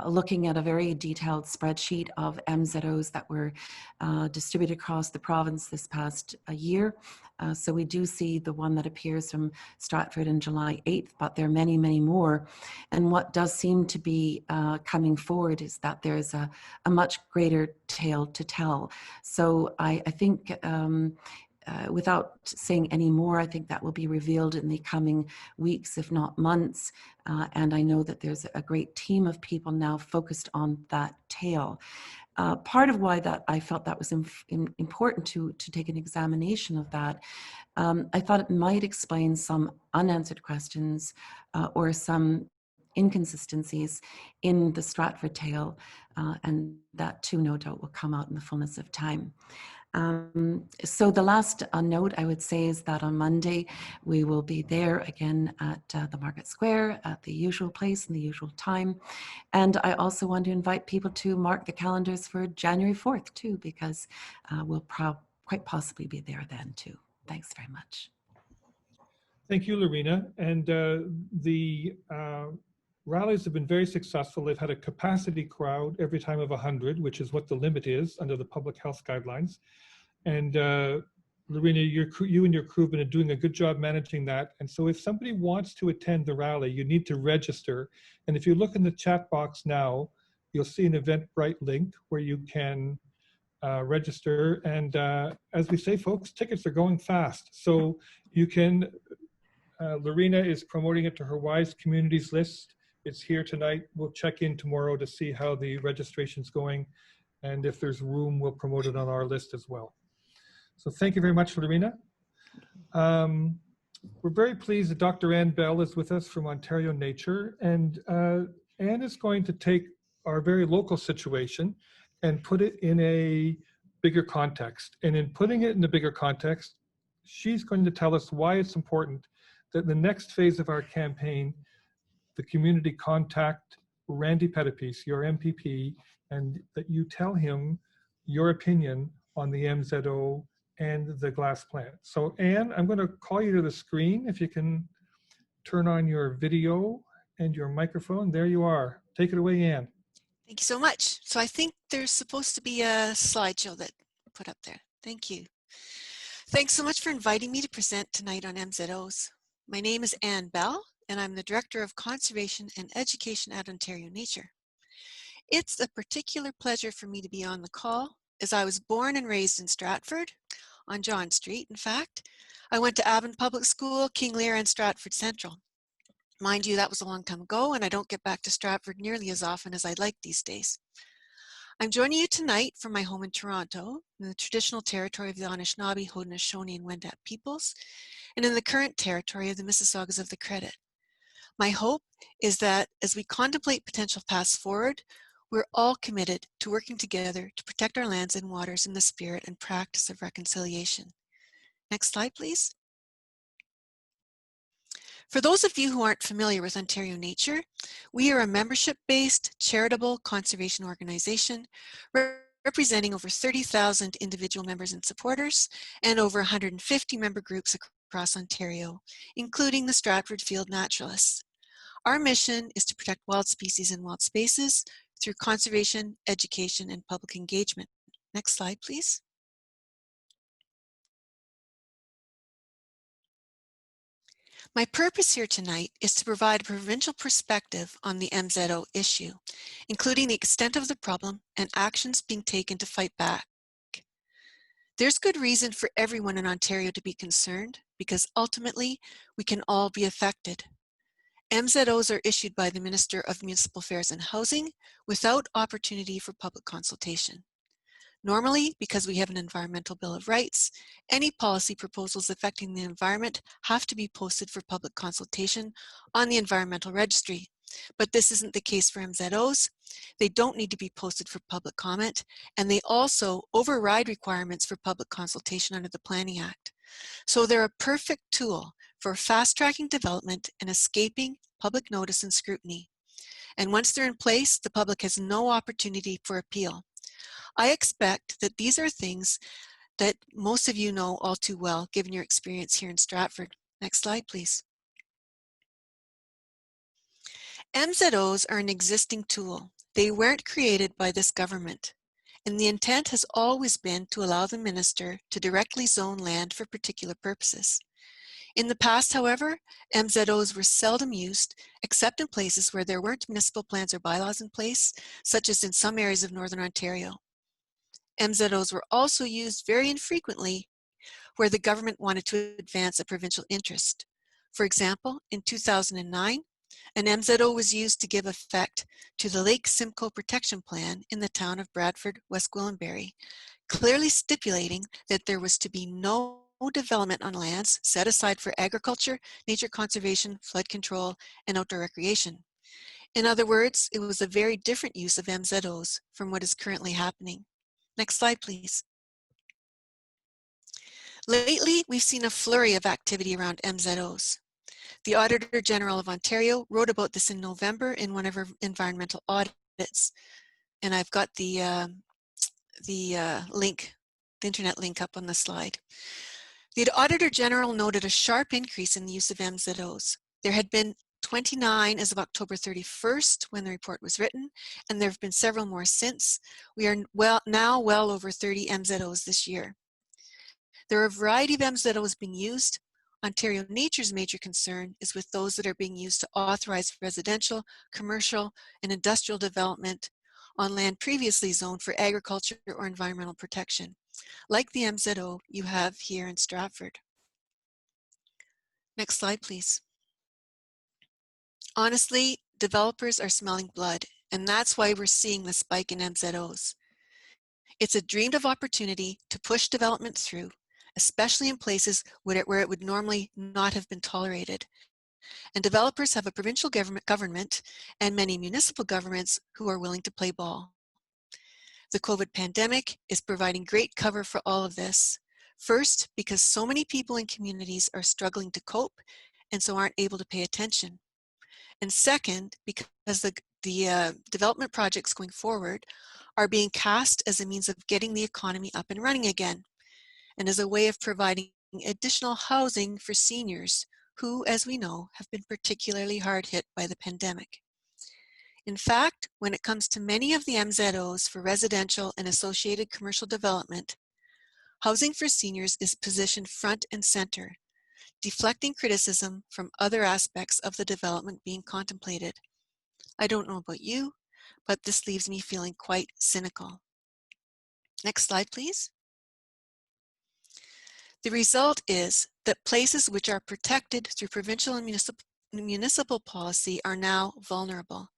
looking at a very detailed spreadsheet of MZOs that were distributed across the province this past year. So we do see the one that appears from Stratford on July 8th, but there are many, many more. And what does seem to be coming forward is that there's a much greater tale to tell. So I think without saying any more, I think that will be revealed in the coming weeks, if not months. And I know that there's a great team of people now focused on that tale. Part of why that I felt that was important to take an examination of that, I thought it might explain some unanswered questions or some inconsistencies in the Stratford tale, and that too, no doubt, will come out in the fullness of time. So the last note I would say is that on Monday, we will be there again at the Market Square at the usual place and the usual time. And I also want to invite people to mark the calendars for January 4th too, because we'll quite possibly be there then too. Thanks very much. Thank you, Loreena. And the rallies have been very successful. They've had a capacity crowd every time of 100, which is what the limit is under the public health guidelines. And Loreena, you and your crew have been doing a good job managing that. And so if somebody wants to attend the rally, you need to register. And if you look in the chat box now, you'll see an Eventbrite link where you can register. And as we say, folks, tickets are going fast. So you can, Loreena is promoting it to her WISE communities list. It's here tonight. We'll check in tomorrow to see how the registration's going. And if there's room, we'll promote it on our list as well. So thank you very much, Loreena. We're very pleased that Dr. Ann Bell is with us from Ontario Nature. And Ann is going to take our very local situation and put it in a bigger context. And in putting it in a bigger context, she's going to tell us why it's important that in the next phase of our campaign, the community contact Randy Pettipies, your MPP, and that you tell him your opinion on the MZO and the glass plant. So Ann, I'm going to call you to the screen. If you can turn on your video and your microphone. There you are. Take it away, Ann. Thank you so much. So I think there's supposed to be a slideshow that put up there. Thank you. Thanks so much for inviting me to present tonight on MZOs. My name is Ann Bell, and I'm the Director of Conservation and Education at Ontario Nature. It's a particular pleasure for me to be on the call, as I was born and raised in Stratford, on John Street, in fact. I went to Avon Public School, King Lear, and Stratford Central. Mind you, that was a long time ago, and I don't get back to Stratford nearly as often as I'd like these days. I'm joining you tonight from my home in Toronto, in the traditional territory of the Anishinaabe, Haudenosaunee, and Wendat peoples, and in the current territory of the Mississaugas of the Credit. My hope is that as we contemplate potential paths forward, we're all committed to working together to protect our lands and waters in the spirit and practice of reconciliation. Next slide, please. For those of you who aren't familiar with Ontario Nature, we are a membership-based charitable conservation organization representing over 30,000 individual members and supporters and over 150 member groups across Ontario, including the Stratford Field Naturalists. Our mission is to protect wild species and wild spaces through conservation, education, and public engagement. Next slide, please. My purpose here tonight is to provide a provincial perspective on the MZO issue, including the extent of the problem and actions being taken to fight back. There's good reason for everyone in Ontario to be concerned because ultimately we can all be affected. MZOs are issued by the Minister of Municipal Affairs and Housing without opportunity for public consultation. Normally, because we have an Environmental Bill of Rights, any policy proposals affecting the environment have to be posted for public consultation on the Environmental Registry. But this isn't the case for MZOs. They don't need to be posted for public comment, and they also override requirements for public consultation under the Planning Act. So they're a perfect tool for fast-tracking development and escaping public notice and scrutiny. And once they're in place, the public has no opportunity for appeal. I expect that these are things that most of you know all too well, given your experience here in Stratford. Next slide, please. MZOs are an existing tool. They weren't created by this government, and the intent has always been to allow the minister to directly zone land for particular purposes. In the past, however, MZOs were seldom used, except in places where there weren't municipal plans or bylaws in place, such as in some areas of Northern Ontario. MZOs were also used very infrequently where the government wanted to advance a provincial interest. For example, in 2009, an MZO was used to give effect to the Lake Simcoe Protection Plan in the town of Bradford, West Gwillimbury, clearly stipulating that there was to be no development on lands set aside for agriculture, nature conservation, flood control, and outdoor recreation. In other words, it was a very different use of MZOs from what is currently happening. Next slide, please. Lately, we've seen a flurry of activity around MZOs. The Auditor General of Ontario wrote about this in November in one of her environmental audits. And I've got the internet link up on the slide. The Auditor General noted a sharp increase in the use of MZOs. There had been 29 as of October 31st when the report was written, and there have been several more since. We are now well over 30 MZOs this year. There are a variety of MZOs being used. Ontario Nature's major concern is with those that are being used to authorize residential, commercial, and industrial development on land previously zoned for agriculture or environmental protection, like the MZO you have here in Stratford. Next slide, please. Honestly, developers are smelling blood, and that's why we're seeing the spike in MZOs. It's a dreamed of opportunity to push development through, especially in places where it would normally not have been tolerated. And developers have a provincial government and many municipal governments who are willing to play ball. The COVID pandemic is providing great cover for all of this. First, because so many people and communities are struggling to cope and so aren't able to pay attention. And second, because the development projects going forward are being cast as a means of getting the economy up and running again, and as a way of providing additional housing for seniors who, as we know, have been particularly hard hit by the pandemic. In fact, when it comes to many of the MZOs for residential and associated commercial development, housing for seniors is positioned front and center, deflecting criticism from other aspects of the development being contemplated. I don't know about you, but this leaves me feeling quite cynical. Next slide, please. The result is that places which are protected through provincial and municipal policy are now vulnerable.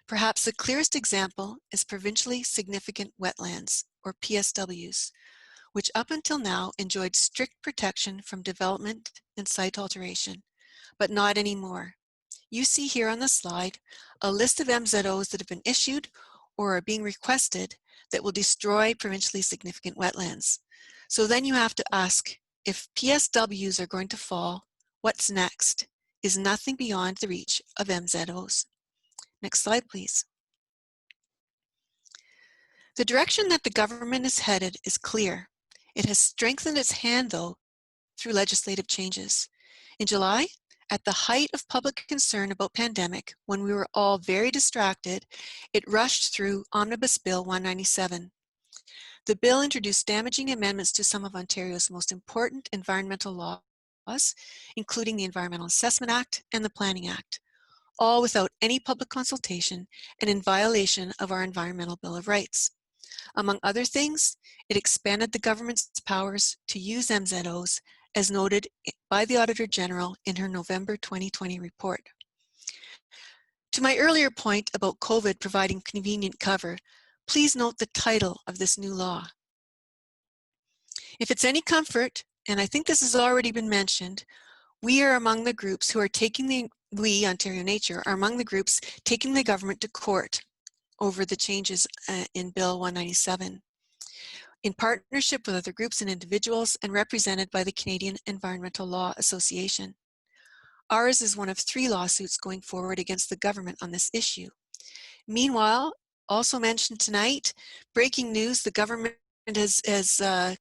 Perhaps the clearest example is provincially significant wetlands, or PSWs, which up until now enjoyed strict protection from development and site alteration, but not anymore. You see here on the slide a list of MZOs that have been issued or are being requested that will destroy provincially significant wetlands. So then you have to ask, if PSWs are going to fall, what's next? Is nothing beyond the reach of MZOs. Next slide, please. The direction that the government is headed is clear. It has strengthened its hand, though, through legislative changes. In July, at the height of public concern about pandemic, when we were all very distracted, it rushed through Omnibus Bill 197. The bill introduced damaging amendments to some of Ontario's most important environmental laws, including the Environmental Assessment Act and the Planning Act, all without any public consultation and in violation of our Environmental Bill of Rights. Among other things, it expanded the government's powers to use MZOs, as noted by the Auditor General in her November 2020 report. To my earlier point about COVID providing convenient cover, please note the title of this new law. If it's any comfort, and I think this has already been mentioned, we are among the groups who are we, Ontario Nature, are among the groups taking the government to court over the changes in Bill 197, in partnership with other groups and individuals and represented by the Canadian Environmental Law Association. Ours is one of 3 lawsuits going forward against the government on this issue. Meanwhile, also mentioned tonight, breaking news, the government as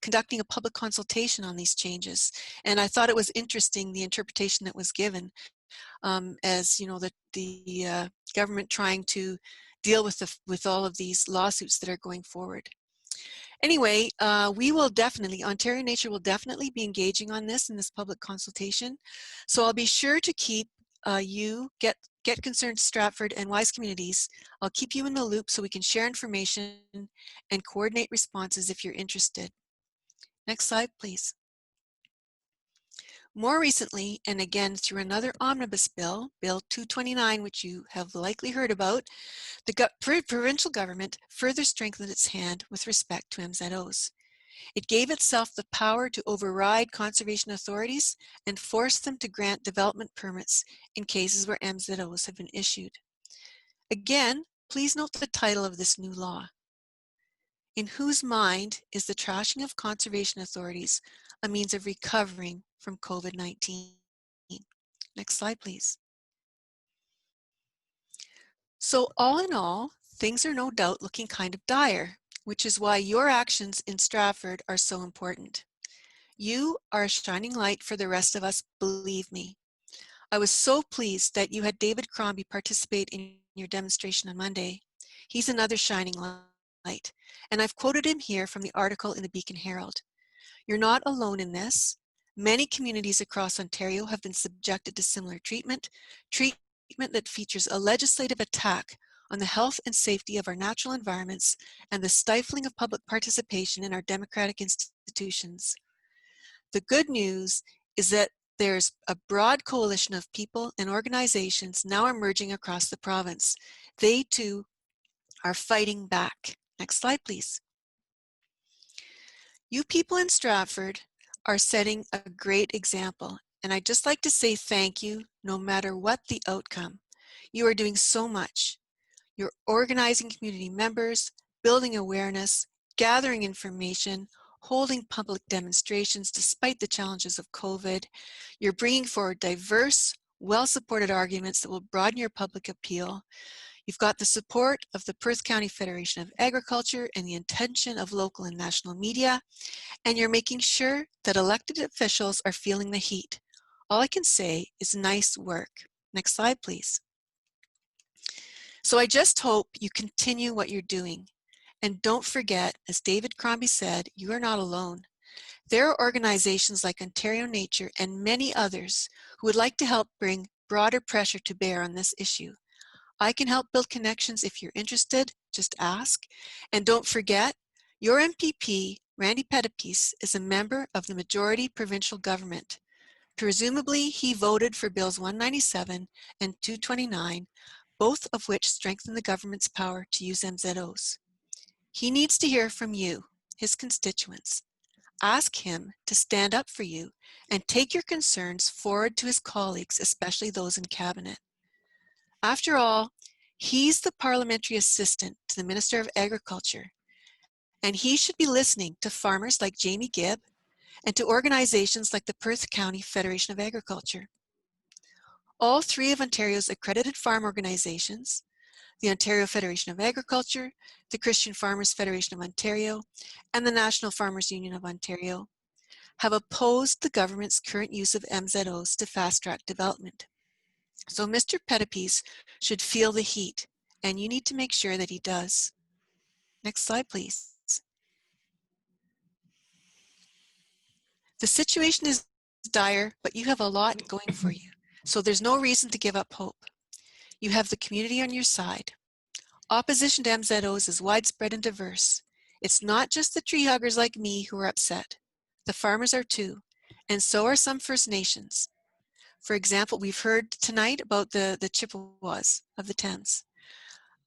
conducting a public consultation on these changes. And I thought it was interesting, the interpretation that was given as, you know, the government trying to deal with all of these lawsuits that are going forward. Anyway, we will definitely, Ontario Nature will definitely be engaging on this in this public consultation. So I'll be sure to keep Get Concerned Stratford and Wise Communities. I'll keep you in the loop so we can share information and coordinate responses if you're interested. Next slide, please. More recently, and again through another omnibus bill, Bill 229, which you have likely heard about, the provincial government further strengthened its hand with respect to MZOs. It gave itself the power to override conservation authorities and force them to grant development permits in cases where MZOs have been issued. Again, please note the title of this new law. In whose mind is the trashing of conservation authorities a means of recovering from COVID-19? Next slide, please. So all in all, things are no doubt looking kind of dire, which is why your actions in Stratford are so important. You are a shining light for the rest of us, believe me. I was so pleased that you had David Crombie participate in your demonstration on Monday. He's another shining light, and I've quoted him here from the article in the Beacon Herald. You're not alone in this. Many communities across Ontario have been subjected to similar treatment that features a legislative attack on the health and safety of our natural environments and the stifling of public participation in our democratic institutions. The good news is that there's a broad coalition of people and organizations now emerging across the province. They too are fighting back. Next slide, please. You people in Stratford are setting a great example, and I'd just like to say thank you no matter what the outcome. You are doing so much. You're organizing community members, building awareness, gathering information, holding public demonstrations despite the challenges of COVID. You're bringing forward diverse, well-supported arguments that will broaden your public appeal. You've got the support of the Perth County Federation of Agriculture and the intention of local and national media, and you're making sure that elected officials are feeling the heat. All I can say is nice work. Next slide, please. So I just hope you continue what you're doing. And don't forget, as David Crombie said, you are not alone. There are organizations like Ontario Nature and many others who would like to help bring broader pressure to bear on this issue. I can help build connections if you're interested, just ask. And don't forget, your MPP, Randy Pettipies, is a member of the majority provincial government. Presumably, he voted for Bills 197 and 229, both of which strengthen the government's power to use MZOs. He needs to hear from you, his constituents. Ask him to stand up for you and take your concerns forward to his colleagues, especially those in cabinet. After all, he's the parliamentary assistant to the Minister of Agriculture, and he should be listening to farmers like Jamie Gibb and to organizations like the Perth County Federation of Agriculture. All three of Ontario's accredited farm organizations, the Ontario Federation of Agriculture, the Christian Farmers Federation of Ontario, and the National Farmers Union of Ontario, have opposed the government's current use of MZOs to fast-track development. So Mr. Pettipies should feel the heat, and you need to make sure that he does. Next slide, please. The situation is dire, but you have a lot going for you, so there's no reason to give up hope. You have the community on your side. Opposition to MZOs is widespread and diverse. It's not just the tree huggers like me who are upset. The farmers are too, and so are some First Nations. For example, we've heard tonight about the Chippewas of the Thames.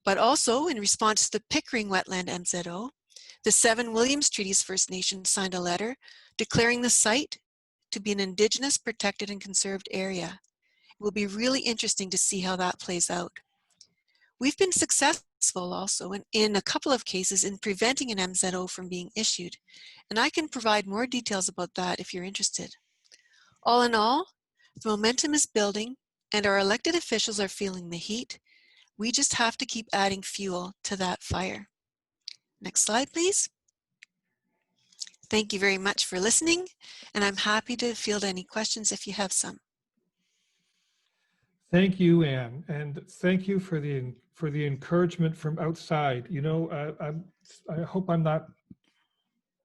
But also, in response to the Pickering Wetland MZO, the 7 Williams Treaties First Nation signed a letter declaring the site to be an Indigenous protected and conserved area. It will be really interesting to see how that plays out. We've been successful also in a couple of cases in preventing an MZO from being issued, and I can provide more details about that if you're interested. All in all, the momentum is building and our elected officials are feeling the heat. We just have to keep adding fuel to that fire. Next slide, please. Thank you very much for listening, and I'm happy to field any questions if you have some. Thank you, Anne, and thank you for the encouragement from outside. You know, I hope I'm not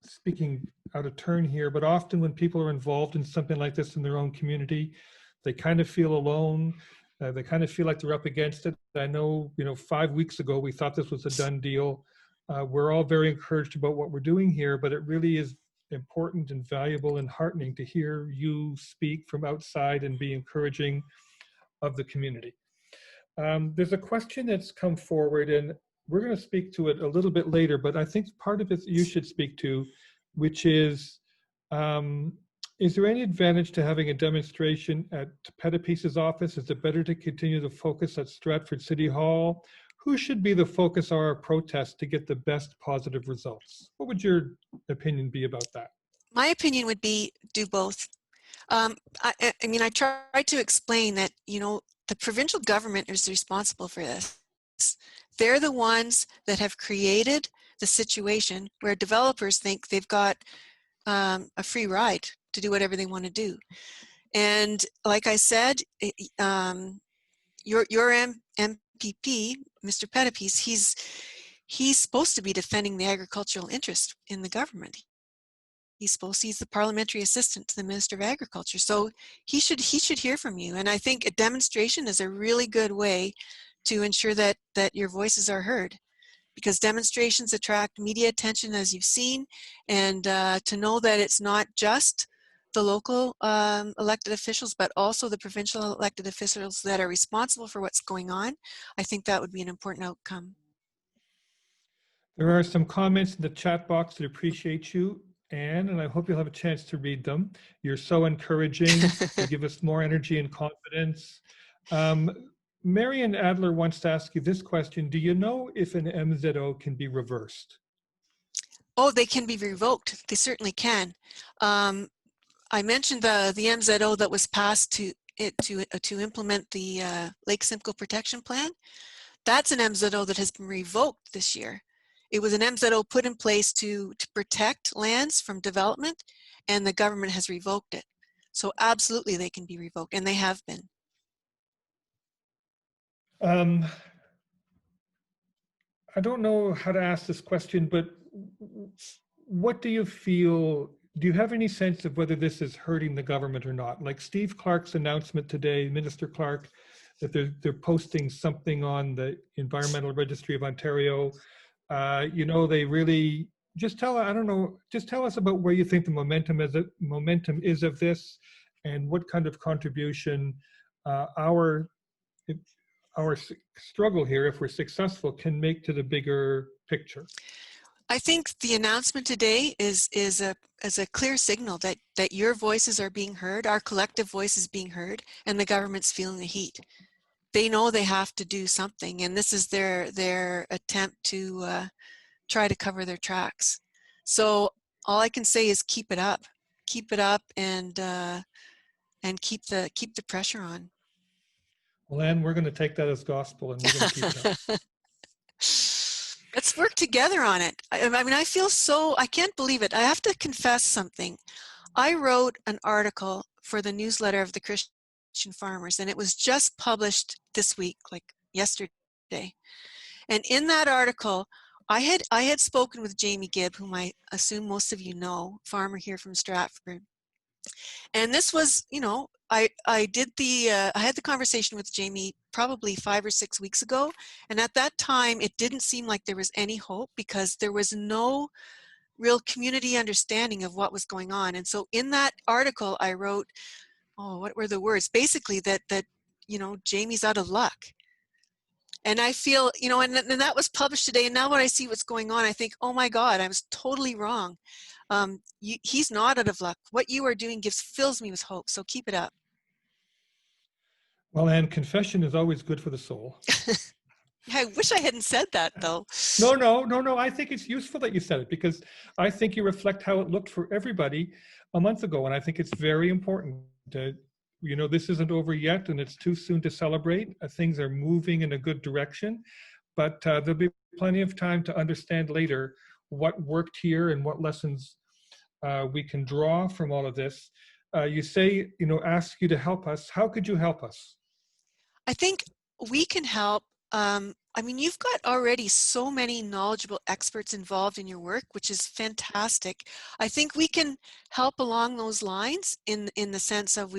speaking out of turn here, but often when people are involved in something like this in their own community, they kind of feel alone. They kind of feel like they're up against it. I know, you know, 5 weeks ago, we thought this was a done deal. We're all very encouraged about what we're doing here, but it really is important and valuable and heartening to hear you speak from outside and be encouraging of the community. There's a question that's come forward, and we're going to speak to it a little bit later, but I think part of it you should speak to, which is there any advantage to having a demonstration at Pettipiece's office? Is it better to continue the focus at Stratford City Hall? Who should be the focus of our protest to get the best positive results? What would your opinion be about that? My opinion would be do both. I mean, I tried to explain that, you know, the provincial government is responsible for this. They're the ones that have created the situation where developers think they've got a free ride to do whatever they want to do. And like I said, your MPP, Mr. Pettipiece, he's supposed to be defending the agricultural interest in the government. He's the parliamentary assistant to the Minister of Agriculture. So he should hear from you. And I think a demonstration is a really good way to ensure that your voices are heard, because demonstrations attract media attention, as you've seen, and to know that it's not just the local elected officials, but also the provincial elected officials that are responsible for what's going on. I think that would be an important outcome. There are some comments in the chat box that appreciate you, Anne, and I hope you'll have a chance to read them. You're so encouraging. You give us more energy and confidence. Marian Adler wants to ask you this question. Do you know if an MZO can be reversed? Oh, they can be revoked. They certainly can. I mentioned the MZO that was passed to implement the Lake Simcoe Protection Plan. That's an MZO that has been revoked this year. It was an MZO put in place to protect lands from development, and the government has revoked it. So absolutely they can be revoked, and they have been. I don't know how to ask this question, but what do you feel, do you have any sense of whether this is hurting the government or not? Like Steve Clark's announcement today, Minister Clark, that they're posting something on the Environmental Registry of Ontario. You know, they really, just tell us about where you think the momentum is of this, and what kind of contribution our struggle here, if we're successful, can make to the bigger picture. I think the announcement today is a clear signal that your voices are being heard, our collective voice is being heard, and the government's feeling the heat. They know they have to do something, and this is their attempt to try to cover their tracks. So all I can say is keep it up, and keep the pressure on. Well, Anne, we're going to take that as gospel, and we're going to keep it up. Let's work together on it. I mean, I feel so, I can't believe it. I have to confess something. I wrote an article for the newsletter of the Christian farmers, and it was just published this week, like yesterday. And in that article, I had spoken with Jamie Gibb, whom I assume most of you know, farmer here from Stratford. And this was, you know, I had the conversation with Jamie probably 5 or 6 weeks ago, and at that time it didn't seem like there was any hope because there was no real community understanding of what was going on. And so in that article I wrote, oh, what were the words? Basically that you know, Jamie's out of luck. And I feel, you know, and that was published today, and now when I see what's going on, I think, oh my God, I was totally wrong. He's not out of luck. What you are doing fills me with hope, so keep it up. Well, and confession is always good for the soul. I wish I hadn't said that, though. No. I think it's useful that you said it, because I think you reflect how it looked for everybody a month ago, and I think it's very important to, you know, this isn't over yet, and it's too soon to celebrate. Things are moving in a good direction, but there'll be plenty of time to understand later what worked here and what lessons we can draw from all of this. You say, you know, ask you to help us. How could you help us? I think we can help. I mean, you've got already so many knowledgeable experts involved in your work, which is fantastic. I think we can help along those lines in the sense of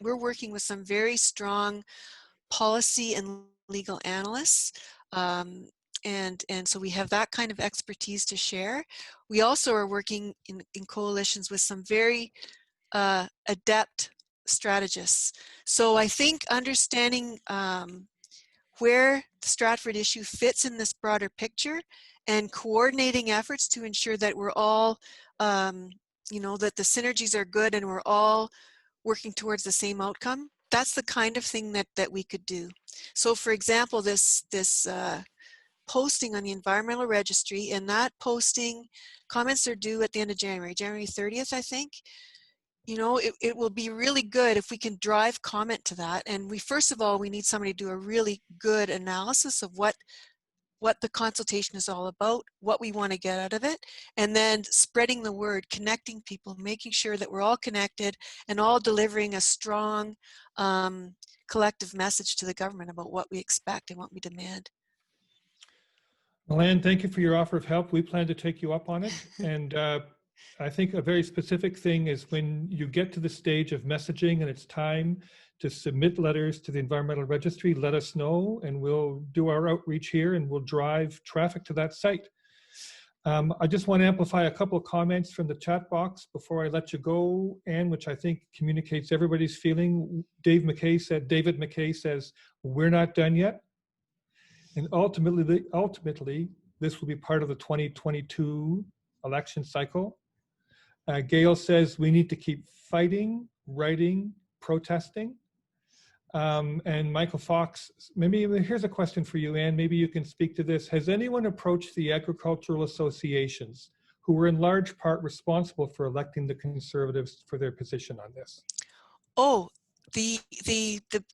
we're working with some very strong policy and legal analysts. And so we have that kind of expertise to share. We also are working in coalitions with some very adept strategists. So I think understanding where the Stratford issue fits in this broader picture and coordinating efforts to ensure that we're all, you know, that the synergies are good and we're all working towards the same outcome, that's the kind of thing that we could do. So for example, this posting on the environmental registry, and that posting, comments are due at the end of January 30th, I think. You know, it will be really good if we can drive comment to that. And first of all, we need somebody to do a really good analysis of what the consultation is all about, what we want to get out of it, and then spreading the word, connecting people, making sure that we're all connected and all delivering a strong collective message to the government about what we expect and what we demand. Well, Anne, thank you for your offer of help. We plan to take you up on it. And I think a very specific thing is when you get to the stage of messaging and it's time to submit letters to the environmental registry, let us know and we'll do our outreach here and we'll drive traffic to that site. I just want to amplify a couple of comments from the chat box before I let you go, Anne, which I think communicates everybody's feeling. David McKay says, we're not done yet. And ultimately, this will be part of the 2022 election cycle. Gail says we need to keep fighting, writing, protesting. And Michael Fox, maybe here's a question for you, Anne. Maybe you can speak to this. Has anyone approached the agricultural associations who were in large part responsible for electing the Conservatives for their position on this? Oh, the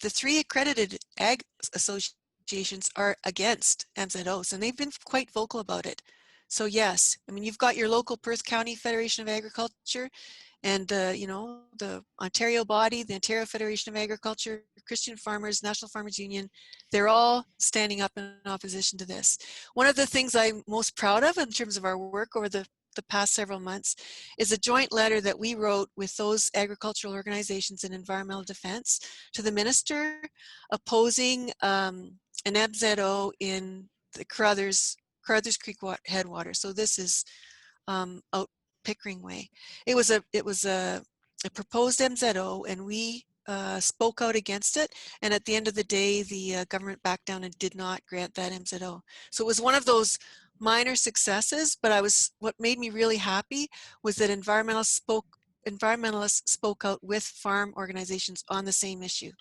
three accredited ag associations are against MZOs, and they've been quite vocal about it. So yes, I mean, you've got your local Perth County Federation of Agriculture and you know, the Ontario body, the Ontario Federation of Agriculture, Christian Farmers, National Farmers Union, they're all standing up in opposition to this. One of the things I'm most proud of in terms of our work over the past several months is a joint letter that we wrote with those agricultural organizations in environmental defense to the minister opposing an MZO in the Carruthers Creek headwater. So this is out Pickering Way. It was a proposed MZO, and we spoke out against it. And at the end of the day, the government backed down and did not grant that MZO. So it was one of those minor successes. But what made me really happy was that environmentalists spoke out with farm organizations on the same issue.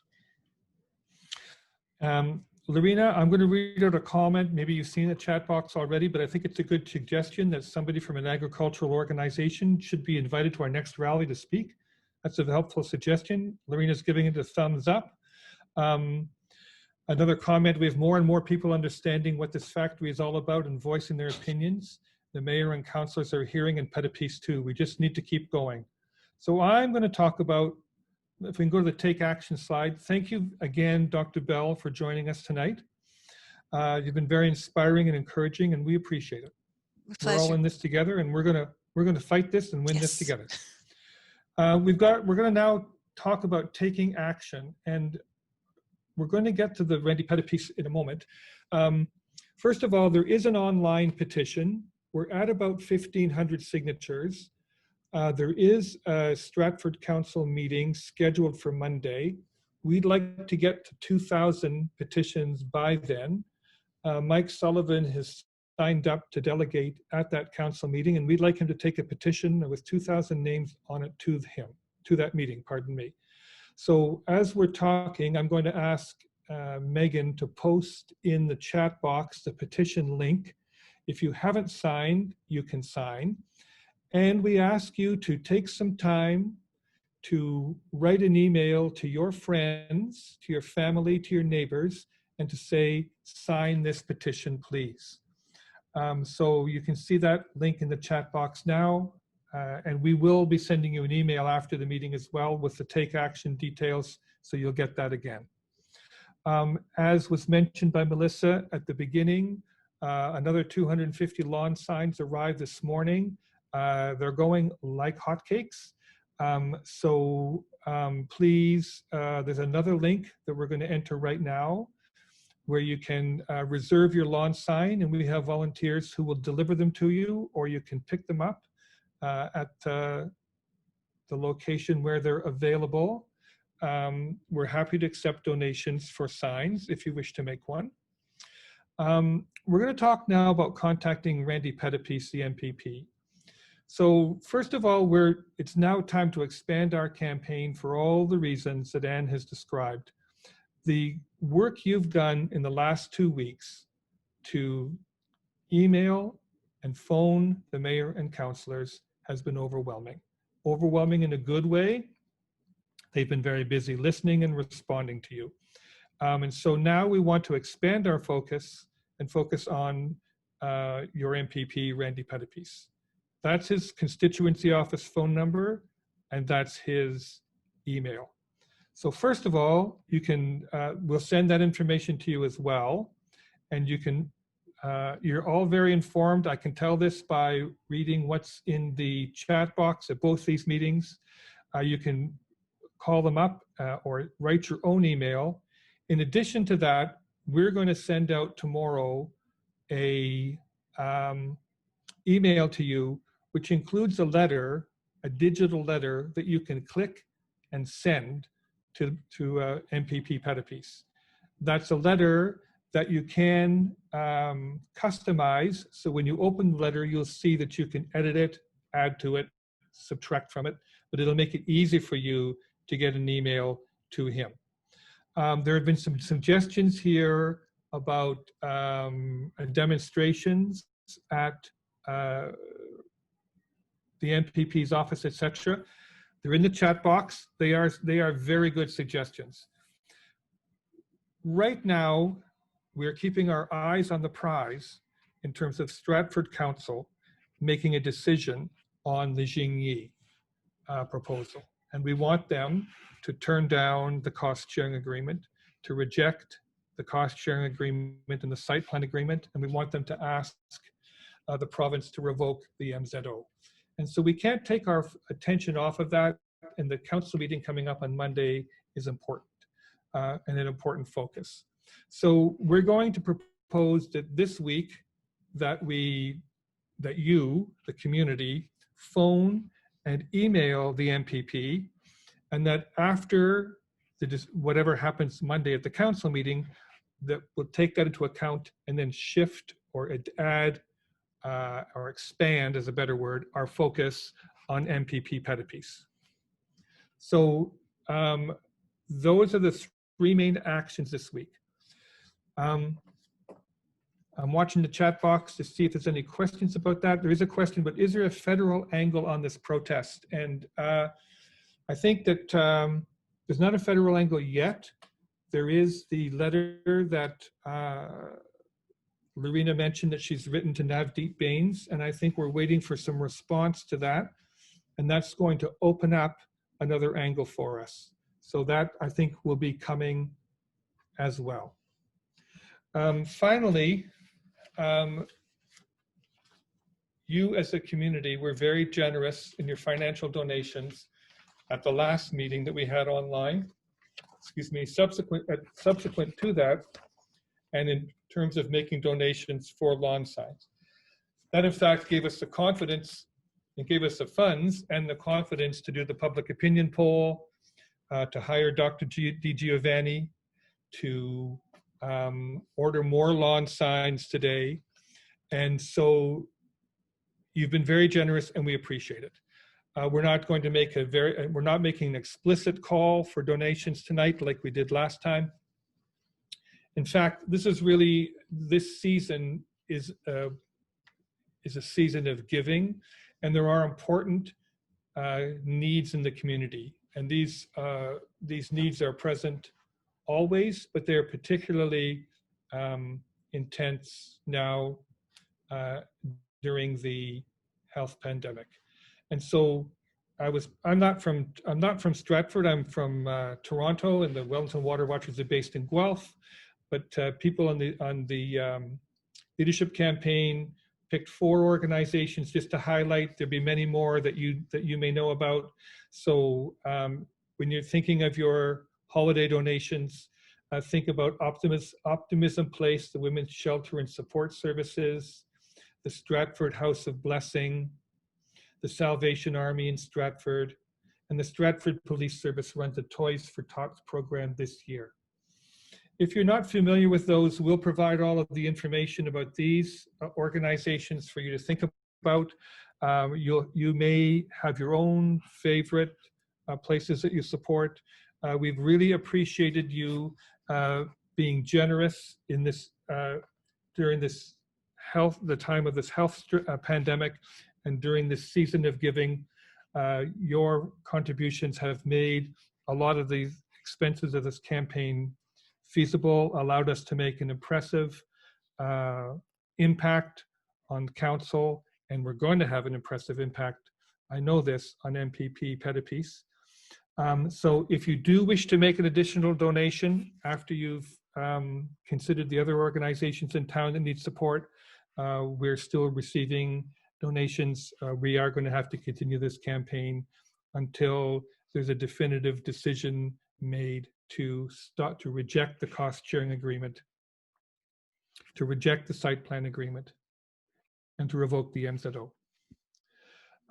Loreena, I'm going to read out a comment. Maybe you've seen the chat box already, but I think it's a good suggestion that somebody from an agricultural organization should be invited to our next rally to speak. That's a helpful suggestion. Loreena's giving it a thumbs up. Another comment, we have more and more people understanding what this factory is all about and voicing their opinions. The mayor and councillors are hearing and pet a piece too. We just need to keep going. So I'm going to talk about, if we can go to the take action slide. Thank you again, Dr. Bell, for joining us tonight. You've been very inspiring and encouraging, and we appreciate it. We're all in this together, and we're gonna fight this and win this together. We're gonna now talk about taking action, and we're going to get to the Randy Pettit piece in a moment. First of all, there is an online petition. We're at about 1,500 signatures. There is a Stratford Council meeting scheduled for Monday. We'd like to get to 2,000 petitions by then. Mike Sullivan has signed up to delegate at that council meeting, and we'd like him to take a petition with 2,000 names on it to that meeting, pardon me. So as we're talking, I'm going to ask Megan to post in the chat box the petition link. If you haven't signed, you can sign. And we ask you to take some time to write an email to your friends, to your family, to your neighbors, and to say, sign this petition, please. So you can see that link in the chat box now. and we will be sending you an email after the meeting as well with the take action details, so you'll get that again. As was mentioned by Melissa at the beginning, another 250 lawn signs arrived this morning. They're going like hotcakes. Please, there's another link that we're going to enter right now where you can reserve your lawn sign, and we have volunteers who will deliver them to you, or you can pick them up at the location where they're available. We're happy to accept donations for signs if you wish to make one. We're going to talk now about contacting Randy Pettipies, the MPP. So first of all, it's now time to expand our campaign for all the reasons that Anne has described. The work you've done in the last 2 weeks to email and phone the mayor and councillors has been overwhelming. Overwhelming in a good way. They've been very busy listening and responding to you. And so now we want to expand our focus and focus on your MPP, Randy Pettipies. That's his constituency office phone number, and that's his email. So first of all, you can, we'll send that information to you as well. And you can, you're all very informed. I can tell this by reading what's in the chat box at both these meetings. You can call them up or write your own email. In addition to that, we're going to send out tomorrow a email to you, which includes a letter, a digital letter that you can click and send to MPP Pettipies. That's a letter that you can customize. So when you open the letter, you'll see that you can edit it, add to it, subtract from it, but it'll make it easy for you to get an email to him. There have been some suggestions here about demonstrations at the MPP's office, etc. They're in the chat box. They are very good suggestions. Right now, we're keeping our eyes on the prize in terms of Stratford Council making a decision on the Xinyi proposal. And we want them to turn down the cost sharing agreement, to reject the cost sharing agreement and the site plan agreement, and we want them to ask the province to revoke the MZO. And so we can't take our attention off of that, and the council meeting coming up on Monday is important and an important focus. So we're going to propose that this week that you, the community, phone and email the MPP, and that after whatever happens Monday at the council meeting, that we'll take that into account and then shift or add or expand, is a better word, our focus on MPP Pettipies. So those are the 3 main actions this week. I'm watching the chat box to see if there's any questions about that. There is a question, but is there a federal angle on this protest? And I think that there's not a federal angle yet. There is the letter that Loreena mentioned that she's written to Navdeep Bains, and I think we're waiting for some response to that. And that's going to open up another angle for us. So that, I think, will be coming as well. Finally, you as a community were very generous in your financial donations at the last meeting that we had online. Excuse me, subsequent to that, and in terms of making donations for lawn signs. That in fact gave us the confidence and gave us the funds and the confidence to do the public opinion poll, to hire Dr. DiGiovanni, to order more lawn signs today. And so you've been very generous and we appreciate it. We're not going to make we're not making an explicit call for donations tonight like we did last time. In fact, this season is a season of giving, and there are important needs in the community. And these needs are present always, but they're particularly intense now during the health pandemic. And so I'm not from Stratford. I'm from Toronto, and the Wellington Water Watchers are based in Guelph. But people on the leadership campaign picked 4 organizations just to highlight. There'll be many more that you may know about. So when you're thinking of your holiday donations, think about Optimism Place, the Women's Shelter and Support Services, the Stratford House of Blessing, the Salvation Army in Stratford, and the Stratford Police Service runs a Toys for Tots program this year. If you're not familiar with those, we'll provide all of the information about these organizations for you to think about. You may have your own favorite places that you support. We've really appreciated you being generous in this during this the time of this health pandemic, and during this season of giving. Your contributions have made a lot of the expenses of this campaign feasible, allowed us to make an impressive impact on council, and we're going to have an impressive impact, I know this, on MPP Pettipies. So if you do wish to make an additional donation after you've considered the other organizations in town that need support, we're still receiving donations. We are going to have to continue this campaign until there's a definitive decision made to reject the cost sharing agreement, to reject the site plan agreement, and to revoke the MZO.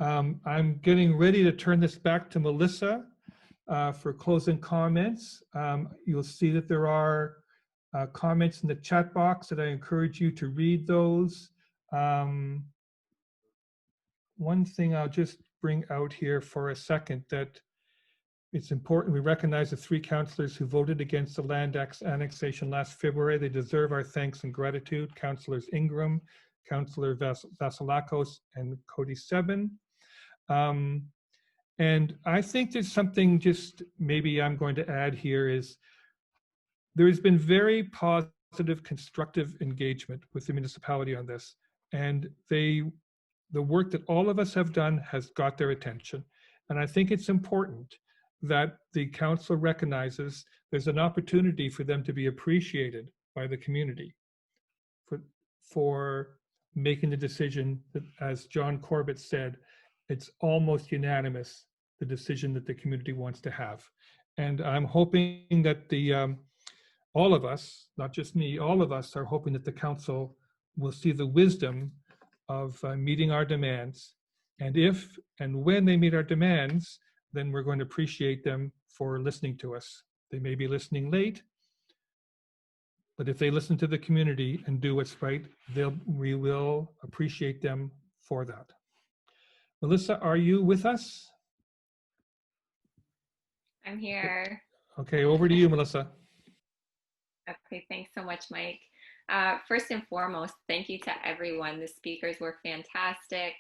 I'm getting ready to turn this back to Melissa for closing comments. You'll see that there are comments in the chat box that I encourage you to read those. One thing I'll just bring out here for a second, that it's important we recognize the 3 councillors who voted against the land annexation last February. They deserve our thanks and gratitude. Councillors Ingram, Councillor Vasilakos, and Cody Sebin. And I think there's something just maybe I'm going to add here is there has been very positive, constructive engagement with the municipality on this. And the work that all of us have done has got their attention. And I think it's important that the council recognizes there's an opportunity for them to be appreciated by the community for making the decision that, as John Corbett said, it's almost unanimous, the decision that the community wants to have. And I'm hoping that all of us, not just me, all of us are hoping that the council will see the wisdom of meeting our demands. And if and when they meet our demands, then we're going to appreciate them for listening to us. They may be listening late, but if they listen to the community and do what's right, we will appreciate them for that. Melissa, are you with us? I'm here. Okay, over to you, Melissa. Okay, thanks so much, Mike. First and foremost, thank you to everyone. The speakers were fantastic.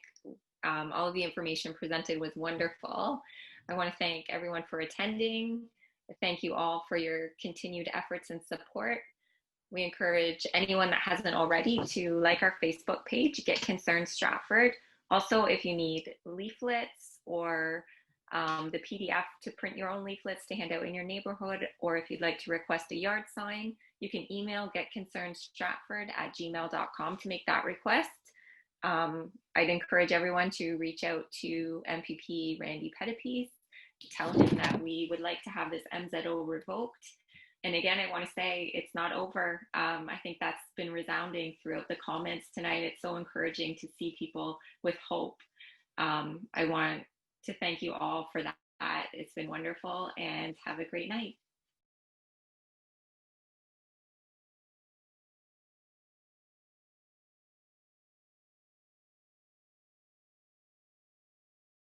All of the information presented was wonderful. I want to thank everyone for attending. Thank you all for your continued efforts and support. We encourage anyone that hasn't already to like our Facebook page, Get Concerned Stratford. Also, if you need leaflets or the PDF to print your own leaflets to hand out in your neighborhood, or if you'd like to request a yard sign, you can email getconcernedstratford@gmail.com to make that request. I'd encourage everyone to reach out to MPP Randy Pettipies to tell him that we would like to have this MZO revoked. And again, I want to say it's not over. I think that's been resounding throughout the comments tonight. It's so encouraging to see people with hope. I want to thank you all for that. It's been wonderful, and have a great night.